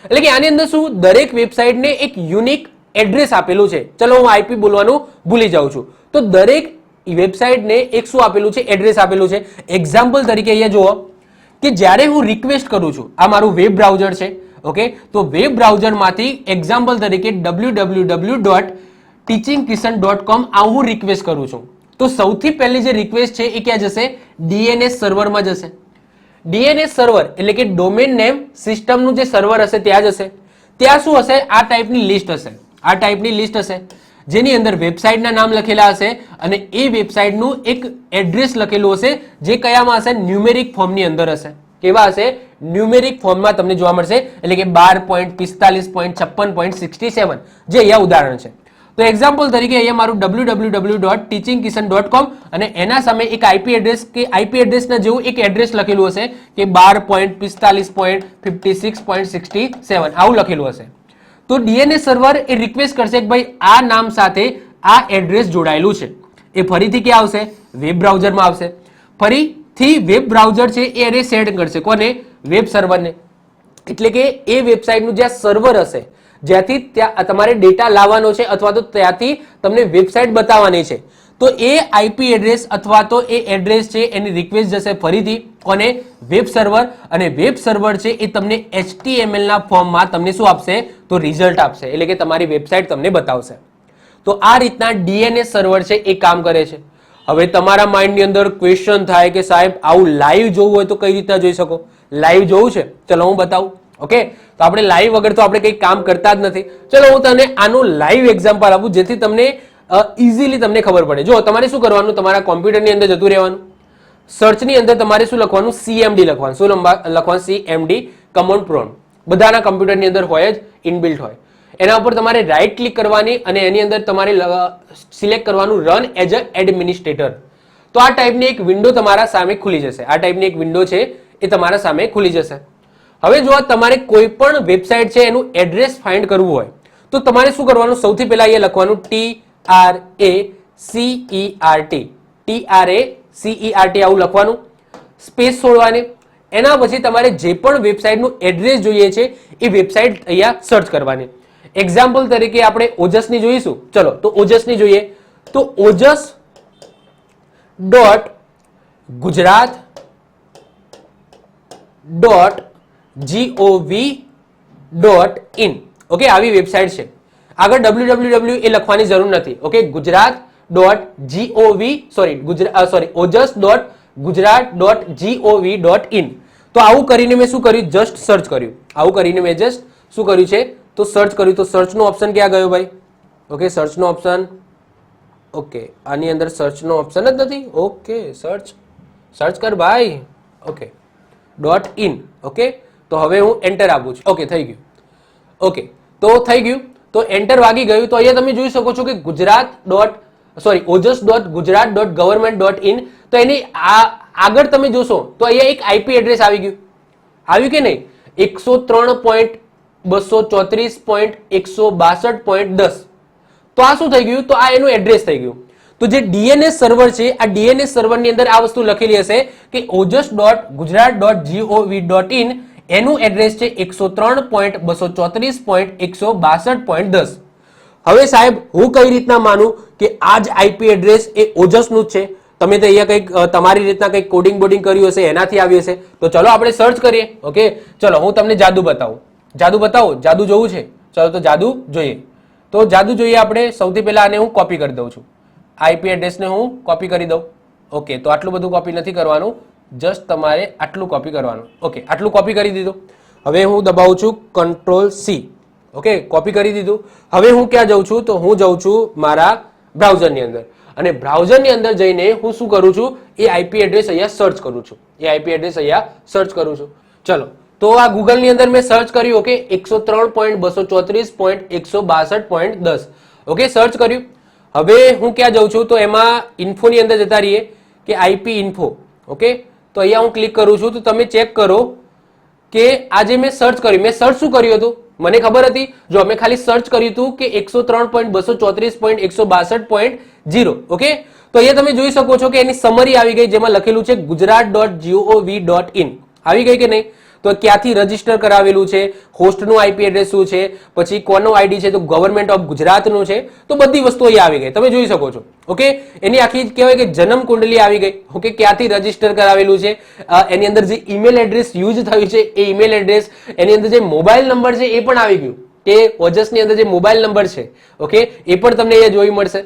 એટલે કે આની અંદર શું દરેક વેબસાઇટને એક યુનિક એડ્રેસ આપેલું છે. ચલો હું આઈપી બોલવાનું ભૂલી જાઉં છું. તો દરેક વેબસાઇટને એક શું આપેલું છે? એડ્રેસ આપેલું છે. એક્ઝામ્પલ તરીકે અહીંયા જુઓ કે જ્યારે હું રિક્વેસ્ટ કરું છું, આ મારું વેબ બ્રાઉઝર છે ઓકે, તો વેબ બ્રાઉઝરમાંથી એક્ઝામ્પલ તરીકે www.teachingkisan.com આ હું રિક્વેસ્ટ કરું છું, તો સૌથી પહેલી જે રિક્વેસ્ટ છે એ ક્યાં જશે? ડીએનએસ સર્વરમાં જશે. ડીએનએસ સર્વર એટલે કે ડોમેન નેમ સિસ્ટમનું જે સર્વર હશે ત્યાં જશે. ત્યાં શું હશે? આ ટાઈપની લિસ્ટ હશે. આ ટાઈપની લિસ્ટ હશે જેની અંદર વેબસાઇટના નામ લખેલા હશે અને એ વેબસાઇટનું એક એડ્રેસ લખેલું હશે જે કયામાં હશે? ન્યુમેરિક ફોર્મની અંદર હશે. કેવા હશે? ન્યુમેરિક ફોર્મમાં તમને જોવા મળશે એટલે કે 12.45.56.67 જે અહીંયા ઉદાહરણ છે. તો એક્ઝામ્પલ તરીકે અહીંયા મારું www.teachingkisan.com અને એના સામે એક આઈપી એડ્રેસ કે આઈપી એડ્રેસના જેવું એક એડ્રેસ લખેલું હશે કે 12.45.56.67 આવું લખેલું હશે. તો ડીએનએસ સર્વર એ રિક્વેસ્ટ કરશે કે ભાઈ આ નામ સાથે આ એડ્રેસ જોડાયેલું છે. એ ફરીથી ક્યાં આવશે? વેબ બ્રાઉઝરમાં આવશે. ફરીથી વેબ બ્રાઉઝર છે એ એને સેન્ડ કરશે. કોને? વેબ સર્વરને. એટલે કે એ વેબસાઇટનું જ્યાં સર્વર હશે જ્યાંથી ત્યાં તમારે ડેટા લાવવાનો છે અથવા તો ત્યાંથી તમને વેબસાઇટ બતાવવાની છે, તો એ આઈપી એડ્રેસ અથવા તો એ એડ્રેસ છે એની રિક્વેસ્ટ જશે ફરીથી કોને? Web server. અને વેબ સર્વર છે એ તમને HTML ના ફોર્મમાં તમને શું આપશે? તો રિઝલ્ટ આપશે એટલે કે તમારી વેબસાઇટ તમને બતાવશે. તો આ રીતના ડીએનએસ સર્વર છે એ કામ કરે છે. હવે તમારા માઇન્ડની અંદર ક્વેશ્ચન થાય કે સાહેબ આવું લાઈવ જોવું હોય તો કઈ રીતના જોઈ શકો? લાઈવ જોવું છે? ચલો હું બતાવું. ઓકે, તો આપણે લાઈવ વગર તો આપણે કંઈ કામ કરતા જ નથી. ચલો હું તમને આનું લાઈવ એક્ઝામ્પલ આપું જેથી તમને ઇઝીલી તમને ખબર પડે. જો તમારે શું કરવાનું? તમારા કોમ્પ્યુટરની અંદર જતું રહેવાનું. સર્ચની અંદર તમારે શું લખવાનું? CMD લખવાનું. શું લખવાનું? CMD command prompt. બધાના કમ્પ્યુટરની અંદર હોય જ, ઇનબિલ્ટ હોય. એના ઉપર તમારે રાઈટ ક્લિક કરવાની અને એની અંદર તમારે સિલેક્ટ કરવાનું રન એઝ અ એડમિનિસ્ટ્રેટર. તો આ ટાઈપની એક વિન્ડો તમારા સામે ખુલી જશે. આ ટાઈપની એક વિન્ડો છે એ તમારા સામે ખુલી જશે. હવે જો તમારે કોઈ પણ વેબસાઇટ છે એનું એડ્રેસ ફાઇન્ડ કરવું હોય તો તમારે શું કરવાનું? સૌથી પહેલા અહીંયા લખવાનું TRACERT આવું લખવાનું, સ્પેસ છોડવાની. એના પછી તમારે જે પણ વેબસાઇટનું એડ્રેસ જોઈએ છે એ વેબસાઇટ અહીંયા સર્ચ કરવાની. એક્ઝામ્પલ તરીકે આપણે ઓજસની જોઈશું. ચલો તો ઓજસની જોઈએ તો OJS.gujarat.gov.in ઓકે, આવી વેબસાઇટ છે. આગળ www એ લખવાની જરૂર નથી. Okay, OJS.gujarat.gov.in. તો આવું કરીને મેં શું કર્યું? જસ્ટ સર્ચ કર્યું. આવું કરીને મેં જસ્ટ શું કર્યું છે? તો સર્ચ કર્યું. તો સર્ચનો ઓપ્શન ક્યાં ગયો ભાઈ? Okay, સર્ચનો option. ઓકે, આની અંદર સર્ચનો ઓપ્શન જ નથી. ઓકે, સર્ચ કર ભાઈ. Okay, .in. ઓકે, તો હવે હું એન્ટર આપું છું. ઓકે, થઈ ગયું. ઓકે, તો થઈ ગયું. તો એન્ટર વાગી ગયું. તો અહીંયા તમે જોઈ શકો છો કે OJS.gujarat.government.in. તો એની આગળ તમે જોશો તો અહીંયા એક આઈપી એડ્રેસ આવી ગયું. આવ્યું કે નહીં? 103.234.162.10. તો આ શું થઈ ગયું? તો આ એનું એડ્રેસ થઈ ગયું. તો જે ડીએનએસ સર્વર છે આ ડીએનએસ સર્વરની અંદર આ વસ્તુ લખેલી હશે કે OJS.gujarat.gov.in એનું એડ્રેસ છે 103.234.162.10. હવે સાહેબ હું કઈ રીતના માનું કે આ જ આઈપી એડ્રેસ એ ઓજસનું જ છે? તમે તો અહીંયા કંઈક તમારી રીતના કંઈક કોડિંગ બોડિંગ કર્યું હશે એનાથી આવ્યું હશે. તો ચલો આપણે સર્ચ કરીએ. ઓકે, ચલો હું તમને જાદુ બતાવું. જાદુ જોવું છે? ચલો તો જાદુ જોઈએ. તો જાદુ જોઈએ આપણે. સૌથી પહેલા આને હું કોપી કરી દઉં છું. આઈપી એડ્રેસને હું કોપી કરી દઉં. ઓકે, તો આટલું બધું કોપી નથી કરવાનું, જસ્ટ તમારે આટલું કોપી કરવાનું. ઓકે, આટલું કોપી કરી દીધું. હવે હું દબાવું છું Ctrl+C. ઓકે, કોપી કરી દીધું. હવે હું ક્યાં જાઉં છું? તો હું જાઉં છું મારા બ્રાઉઝરની અંદર, અને બ્રાઉઝરની અંદર જઈને હું શું કરું છું? એ આઈપી એડ્રેસ અહીંયા સર્ચ કરું છું. એ આઈપી એડ્રેસ અહીંયા સર્ચ કરું છું. ચલો, તો આ ગૂગલની અંદર મેં સર્ચ કર્યું. ઓકે, 103.234.162.10. ઓકે, સર્ચ કર્યું. હવે હું ક્યાં જાઉં છું? તો એમાં ઇન્ફોની અંદર જતા રહીએ કે આઈપી ઇન્ફો. ઓકે, તો અહીંયા હું ક્લિક કરું છું. તો તમે ચેક કરો કે આજે મેં સર્ચ કર્યું. મેં સર્ચ શું કર્યું હતું? મને ખબર હતી, જો અમે ખાલી સર્ચ કર્યું હતું કે 103.234.162.0. ઓકે, તો અહીંયા તમે જોઈ શકો છો કે એની સમરી આવી ગઈ, જેમાં લખેલું છે gujarat.gov.in. આવી ગઈ કે નહીં? તો ક્યાંથી રજીસ્ટર કરાવેલું છે, હોસ્ટનું આઈપી એડ્રેસ શું છે, પછી કોનો આઈડી છે, તો ગવર્મેન્ટ ઓફ ગુજરાતનું છે. તો બધી વસ્તુઓ અહીંયા આવી ગઈ, તમે જોઈ શકો છો. ઓકે, એની આખી કહેવાય કે જન્મ કુંડલી આવી ગઈ. ઓકે, ક્યાંથી રજીસ્ટર કરાવેલું છે, એની અંદર જે ઈમેલ એડ્રેસ યુઝ થયું છે એ ઈમેલ એડ્રેસ, એની અંદર જે મોબાઈલ નંબર છે એ પણ આવી ગયું કે ઓજસની અંદર જે મોબાઈલ નંબર છે, ઓકે, એ પણ તમને અહીંયા જોઈ મળશે.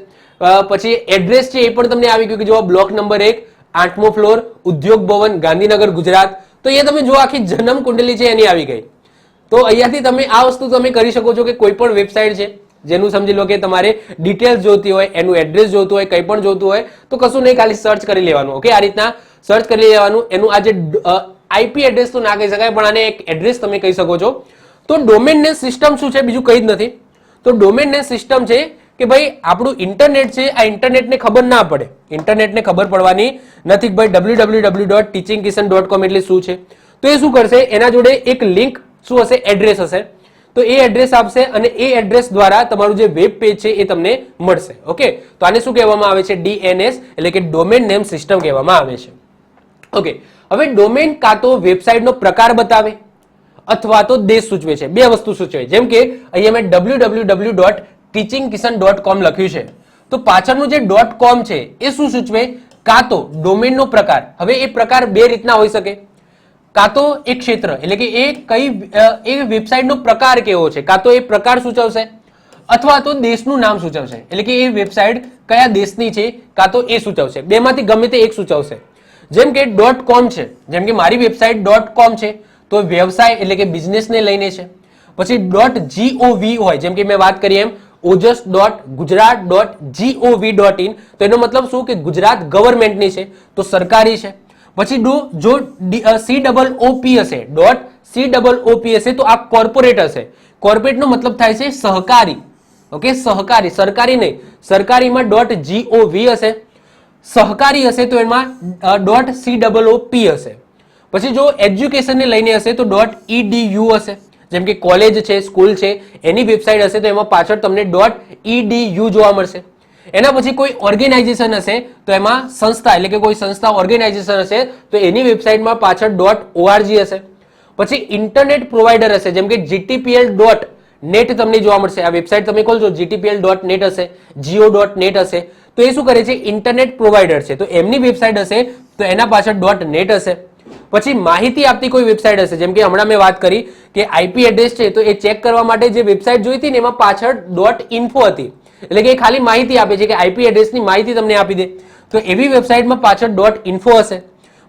પછી એડ્રેસ છે એ પણ તમને આવી ગયું કે જો બ્લોક નંબર 1, 8મો ફ્લોર, ઉદ્યોગ ભવન, ગાંધીનગર, ગુજરાત. તો એ તમે જો આખી જન્મ કુંડલી છે એની આવી ગઈ. તો અહીંયાથી તમે આ વસ્તુ તમે કરી શકો છો કે કોઈ પણ વેબસાઇટ છે જેનું સમજી લો કે તમારે ડિટેલ્સ જોતી હોય, એનું એડ્રેસ જોતું હોય, કંઈ પણ જોતું હોય, તો કશું નહીં, ખાલી સર્ચ કરી લેવાનું. ઓકે, આ રીતના સર્ચ કરી લેવાનું. એનું આ જે આઈપી એડ્રેસ તો ના કહી શકાય, પણ આને એક એડ્રેસ તમે કહી શકો છો. તો ડોમેન નેમ સિસ્ટમ શું છે? બીજું કંઈ જ નથી. તો ડોમેન નેમ સિસ્ટમ છે કે ભાઈ આપણું ઇન્ટરનેટ છે, આ ઇન્ટરનેટને ખબર ના પડે, ઇન્ટરનેટને ખબર પડવાની નથી કે ભાઈ www.teachingkishan.com એટલે શું છે. તો એ શું કરશે? એના જોડે એક લિંક શું હશે? એડ્રેસ હશે. તો એ એડ્રેસ આપશે અને એ એડ્રેસ દ્વારા તમારું જે વેબ પેજ છે એ તમને મળશે. ઓકે, તો આને શું કહેવામાં આવે છે? DNS એટલે કે ડોમેન નેમ સિસ્ટમ કહેવામાં આવે છે. ઓકે, હવે ડોમેન કાં તો વેબસાઇટનો પ્રકાર બતાવે અથવા તો દેશ સૂચવે છે. બે વસ્તુ સૂચવે. જેમ કે અહીંયા મેં www.teachingkishan.com લખ્યું છે, તો પાછળનું જે .com છે એ શું સૂચવે? કાં તો ડોમેનનો પ્રકાર. હવે એ પ્રકાર બે રીતના હોઈ શકે. કાં તો એ ક્ષેત્ર એટલે કે એ વેબસાઇટનો પ્રકાર કેવો છે, કાં તો એ પ્રકાર સૂચવશે, અથવા તો દેશનું નામ સૂચવશે. એટલે કે એ વેબસાઇટ કયા દેશની છે, કાં તો એ સૂચવશે. બેમાંથી ગમે તે એક સૂચવશે. જેમ કે .com છે, જેમ કે મારી વેબસાઇટ .com છે, તો વ્યવસાય એટલે કે બિઝનેસને લઈને છે. પછી .gov હોય, જેમ કે મેં વાત કરી એમ ojas.gujarat.gov.in, તો એનો મતલબ શું કે ગુજરાત ગવર્મેન્ટની છે, તો સરકારી છે. પછી જો COOP હશે, .COOP હશે, તો આ કોર્પોરેટ હશે. કોર્પોરેટનો મતલબ થાય છે સહકારી. ઓકે, સહકારી, સરકારી નહીં. સરકારીમાં .gov હશે, સહકારી હશે તો એમાં .COOP હશે. પછી જો એજ્યુકેશનને લઈને હશે તો .edu હશે. જેમ કે કોલેજ છે, સ્કૂલ છે, એની વેબસાઇટ હશે તો એમાં પાછળ તમને .edu જોવા મળશે. એના પછી કોઈ ઓર્ગેનાઇઝેશન હશે તો એમાં સંસ્થા એટલે કે કોઈ સંસ્થા ઓર્ગેનાઇઝેશન હશે તો એની વેબસાઇટમાં પાછળ .org હશે. પછી ઇન્ટરનેટ પ્રોવાઈડર હશે, જેમ કે gtpl.net તમને જોવા મળશે. આ વેબસાઇટ તમે ખોલશો gtpl.net હશે, geo.net હશે, તો એ શું કરે છે? ઇન્ટરનેટ પ્રોવાઈડર છે, તો એમની વેબસાઇટ હશે તો એના પાછળ .net હશે. પછી માહિતી આપતી કોઈ વેબસાઇટ હશે, જેમ કે હમણાં મેં વાત કરી કે આઈપી એડ્રેસ છે તો એ ચેક કરવા માટે જે વેબસાઇટ જોઈતી ને એમાં પાછળ .info હતી, એટલે કે ખાલી માહિતી આપે છે કે આઈપી એડ્રેસની માહિતી તમને આપી દે, તો એવી વેબસાઇટમાં પાછળ .info હશે.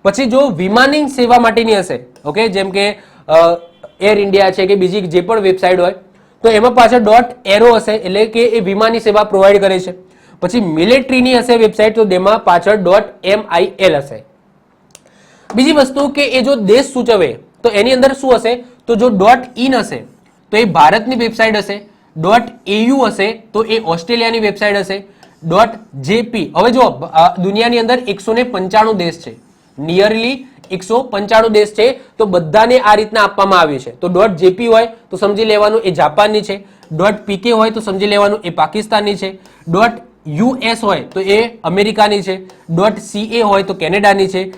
પછી જો વિમાની સેવા માટેની હશે, ઓકે, જેમ કે એર ઇન્ડિયા છે કે બીજી જે પણ વેબસાઇટ હોય તો એમાં પાછળ .aero હશે, એટલે કે એ વિમાની સેવા પ્રોવાઈડ કરે છે. પછી મિલિટરીની હશે વેબસાઇટ તો તેમાં પાછળ .mil હશે. બીજી વસ્તુ કે એ જો દેશ સૂચવે તો એની અંદર શું હશે? તો જો .in હશે તો એ ભારતની વેબસાઇટ હશે, .au હશે તો એ ઓસ્ટ્રેલિયાની વેબસાઇટ હશે, .jp. હવે જો દુનિયાની અંદર 195 દેશ છે, નિયરલી 195 દેશ છે, તો બધાને આ રીતના આપવામાં આવ્યું છે. તો .jp હોય તો સમજી લેવાનું એ જાપાનની છે, .pk હોય તો સમજી લેવાનું એ પાકિસ્તાનની છે, .us હોય તો એ અમેરિકાની છે, .ca હોય તો કેનેડાની છે,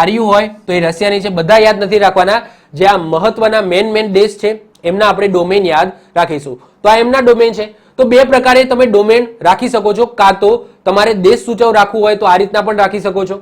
.ru હોય તો એ રશિયાની છે. બધા યાદ નથી રાખવાના, જે આ મહત્વના મેન દેશ છે એમના આપણે ડોમેન યાદ રાખીશું. તો આ એમના ડોમેન છે. તો બે પ્રકારે તમે ડોમેન રાખી શકો છો. કાં તો તમારે દેશ સૂચવ રાખવું હોય તો આ રીતના પણ રાખી શકો છો,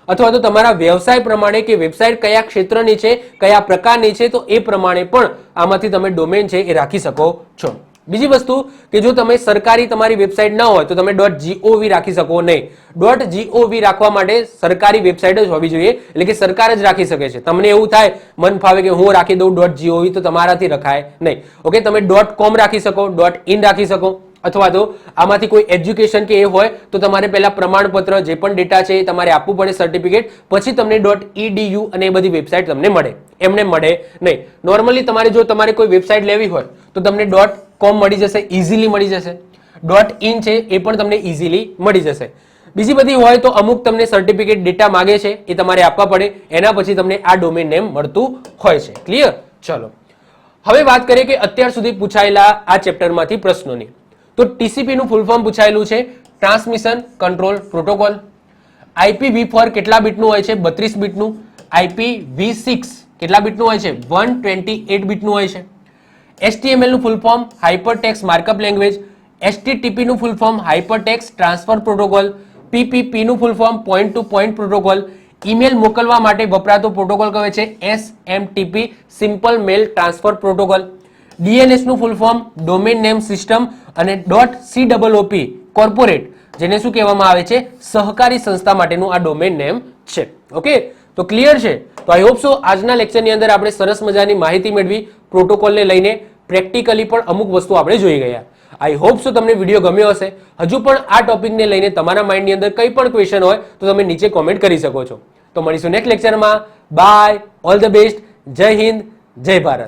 અથવા તો તમારા વ્યવસાય પ્રમાણે કે વેબસાઇટ કયા ક્ષેત્રની છે, કયા પ્રકારની છે, તો એ પ્રમાણે પણ આમાંથી તમે ડોમેન છે એ રાખી શકો છો. બીજી વસ્તુ કે જો તમે સરકારી તમારી વેબસાઇટ ન હોય તો તમે .gov રાખી શકો નહીં. .gov રાખવા માટે સરકારી વેબસાઇટ જ હોવી જોઈએ, એટલે કે સરકાર જ રાખી શકે છે. તમને એવું થાય મન ફાવે કે હું રાખી દઉં .gov, તો તમારાથી રખાય નહીં. ઓકે, તમે .com રાખી શકો, .in રાખી શકો, અથવા તો આમાંથી કોઈ એજ્યુકેશન કે એ હોય તો તમારે પહેલા પ્રમાણપત્ર જે પણ ડેટા છે એ તમારે આપવું પડે, સર્ટિફિકેટ, પછી તમને .edu અને એ બધી વેબસાઇટ તમને મળે. એમને મળે નહીં. નોર્મલી તમારે જો તમારે કોઈ વેબસાઇટ લેવી હોય તો તમને .com મળી જશે, ઇઝીલી મળી જશે. .in છે એ પણ તમને ઇઝીલી મળી જશે. બીજી બધી હોય તો અમુક તમને સર્ટિફિકેટ ડેટા માંગે છે, એ તમારે આપવા પડે, એના પછી તમને આ ડોમેન નેમ મળતું હોય છે. ક્લિયર? ચલો હવે વાત કરીએ કે અત્યાર સુધી પૂછાયેલા આ ચેપ્ટરમાંથી પ્રશ્નોની. તો TCP નું ફૂલ ફોર્મ પૂછાયેલું છે ટ્રાન્સમિશન કંટ્રોલ પ્રોટોકોલ. IPv4 કેટલા બીટનું હોય છે? 32 બીટનું. IPv6 કેટલા બીટનું હોય છે? 128 બીટનું હોય છે. HTML નું full form hypertext markup language. HTTP નું full form hypertext transfer protocol. PPP નું full form point to point protocol. Email મોકલવા માટે વપરાતો પ્રોટોકોલ કહે છે SMTP simple mail transfer protocol. DNS નું full form domain name system અને .COOP corporate, જેને શું કહેવામાં આવે છે? સહકારી સંસ્થા માટેનું આ ડોમેન નેમ છે. ઓકે, તો ક્લિયર છે? તો આઈ હોપ સો આજના લેક્ચરની અંદર આપણે સરસ મજાની માહિતી મેળવી, પ્રોટોકોલને લઈને પ્રેક્ટિકલી પણ અમુક વસ્તુ આપણે જોઈ ગયા. આઈ હોપ સો તમને વિડીયો ગમ્યો હશે. હજુ પણ આ ટોપિકને લઈને તમારા માઇન્ડની અંદર કંઈ પણ ક્વેશ્ચન હોય તો તમે નીચે કોમેન્ટ કરી શકો છો. તો મળીશું નેક્સ્ટ લેક્ચરમાં. બાય, ઓલ ધ બેસ્ટ, જય હિન્દ, જય ભારત.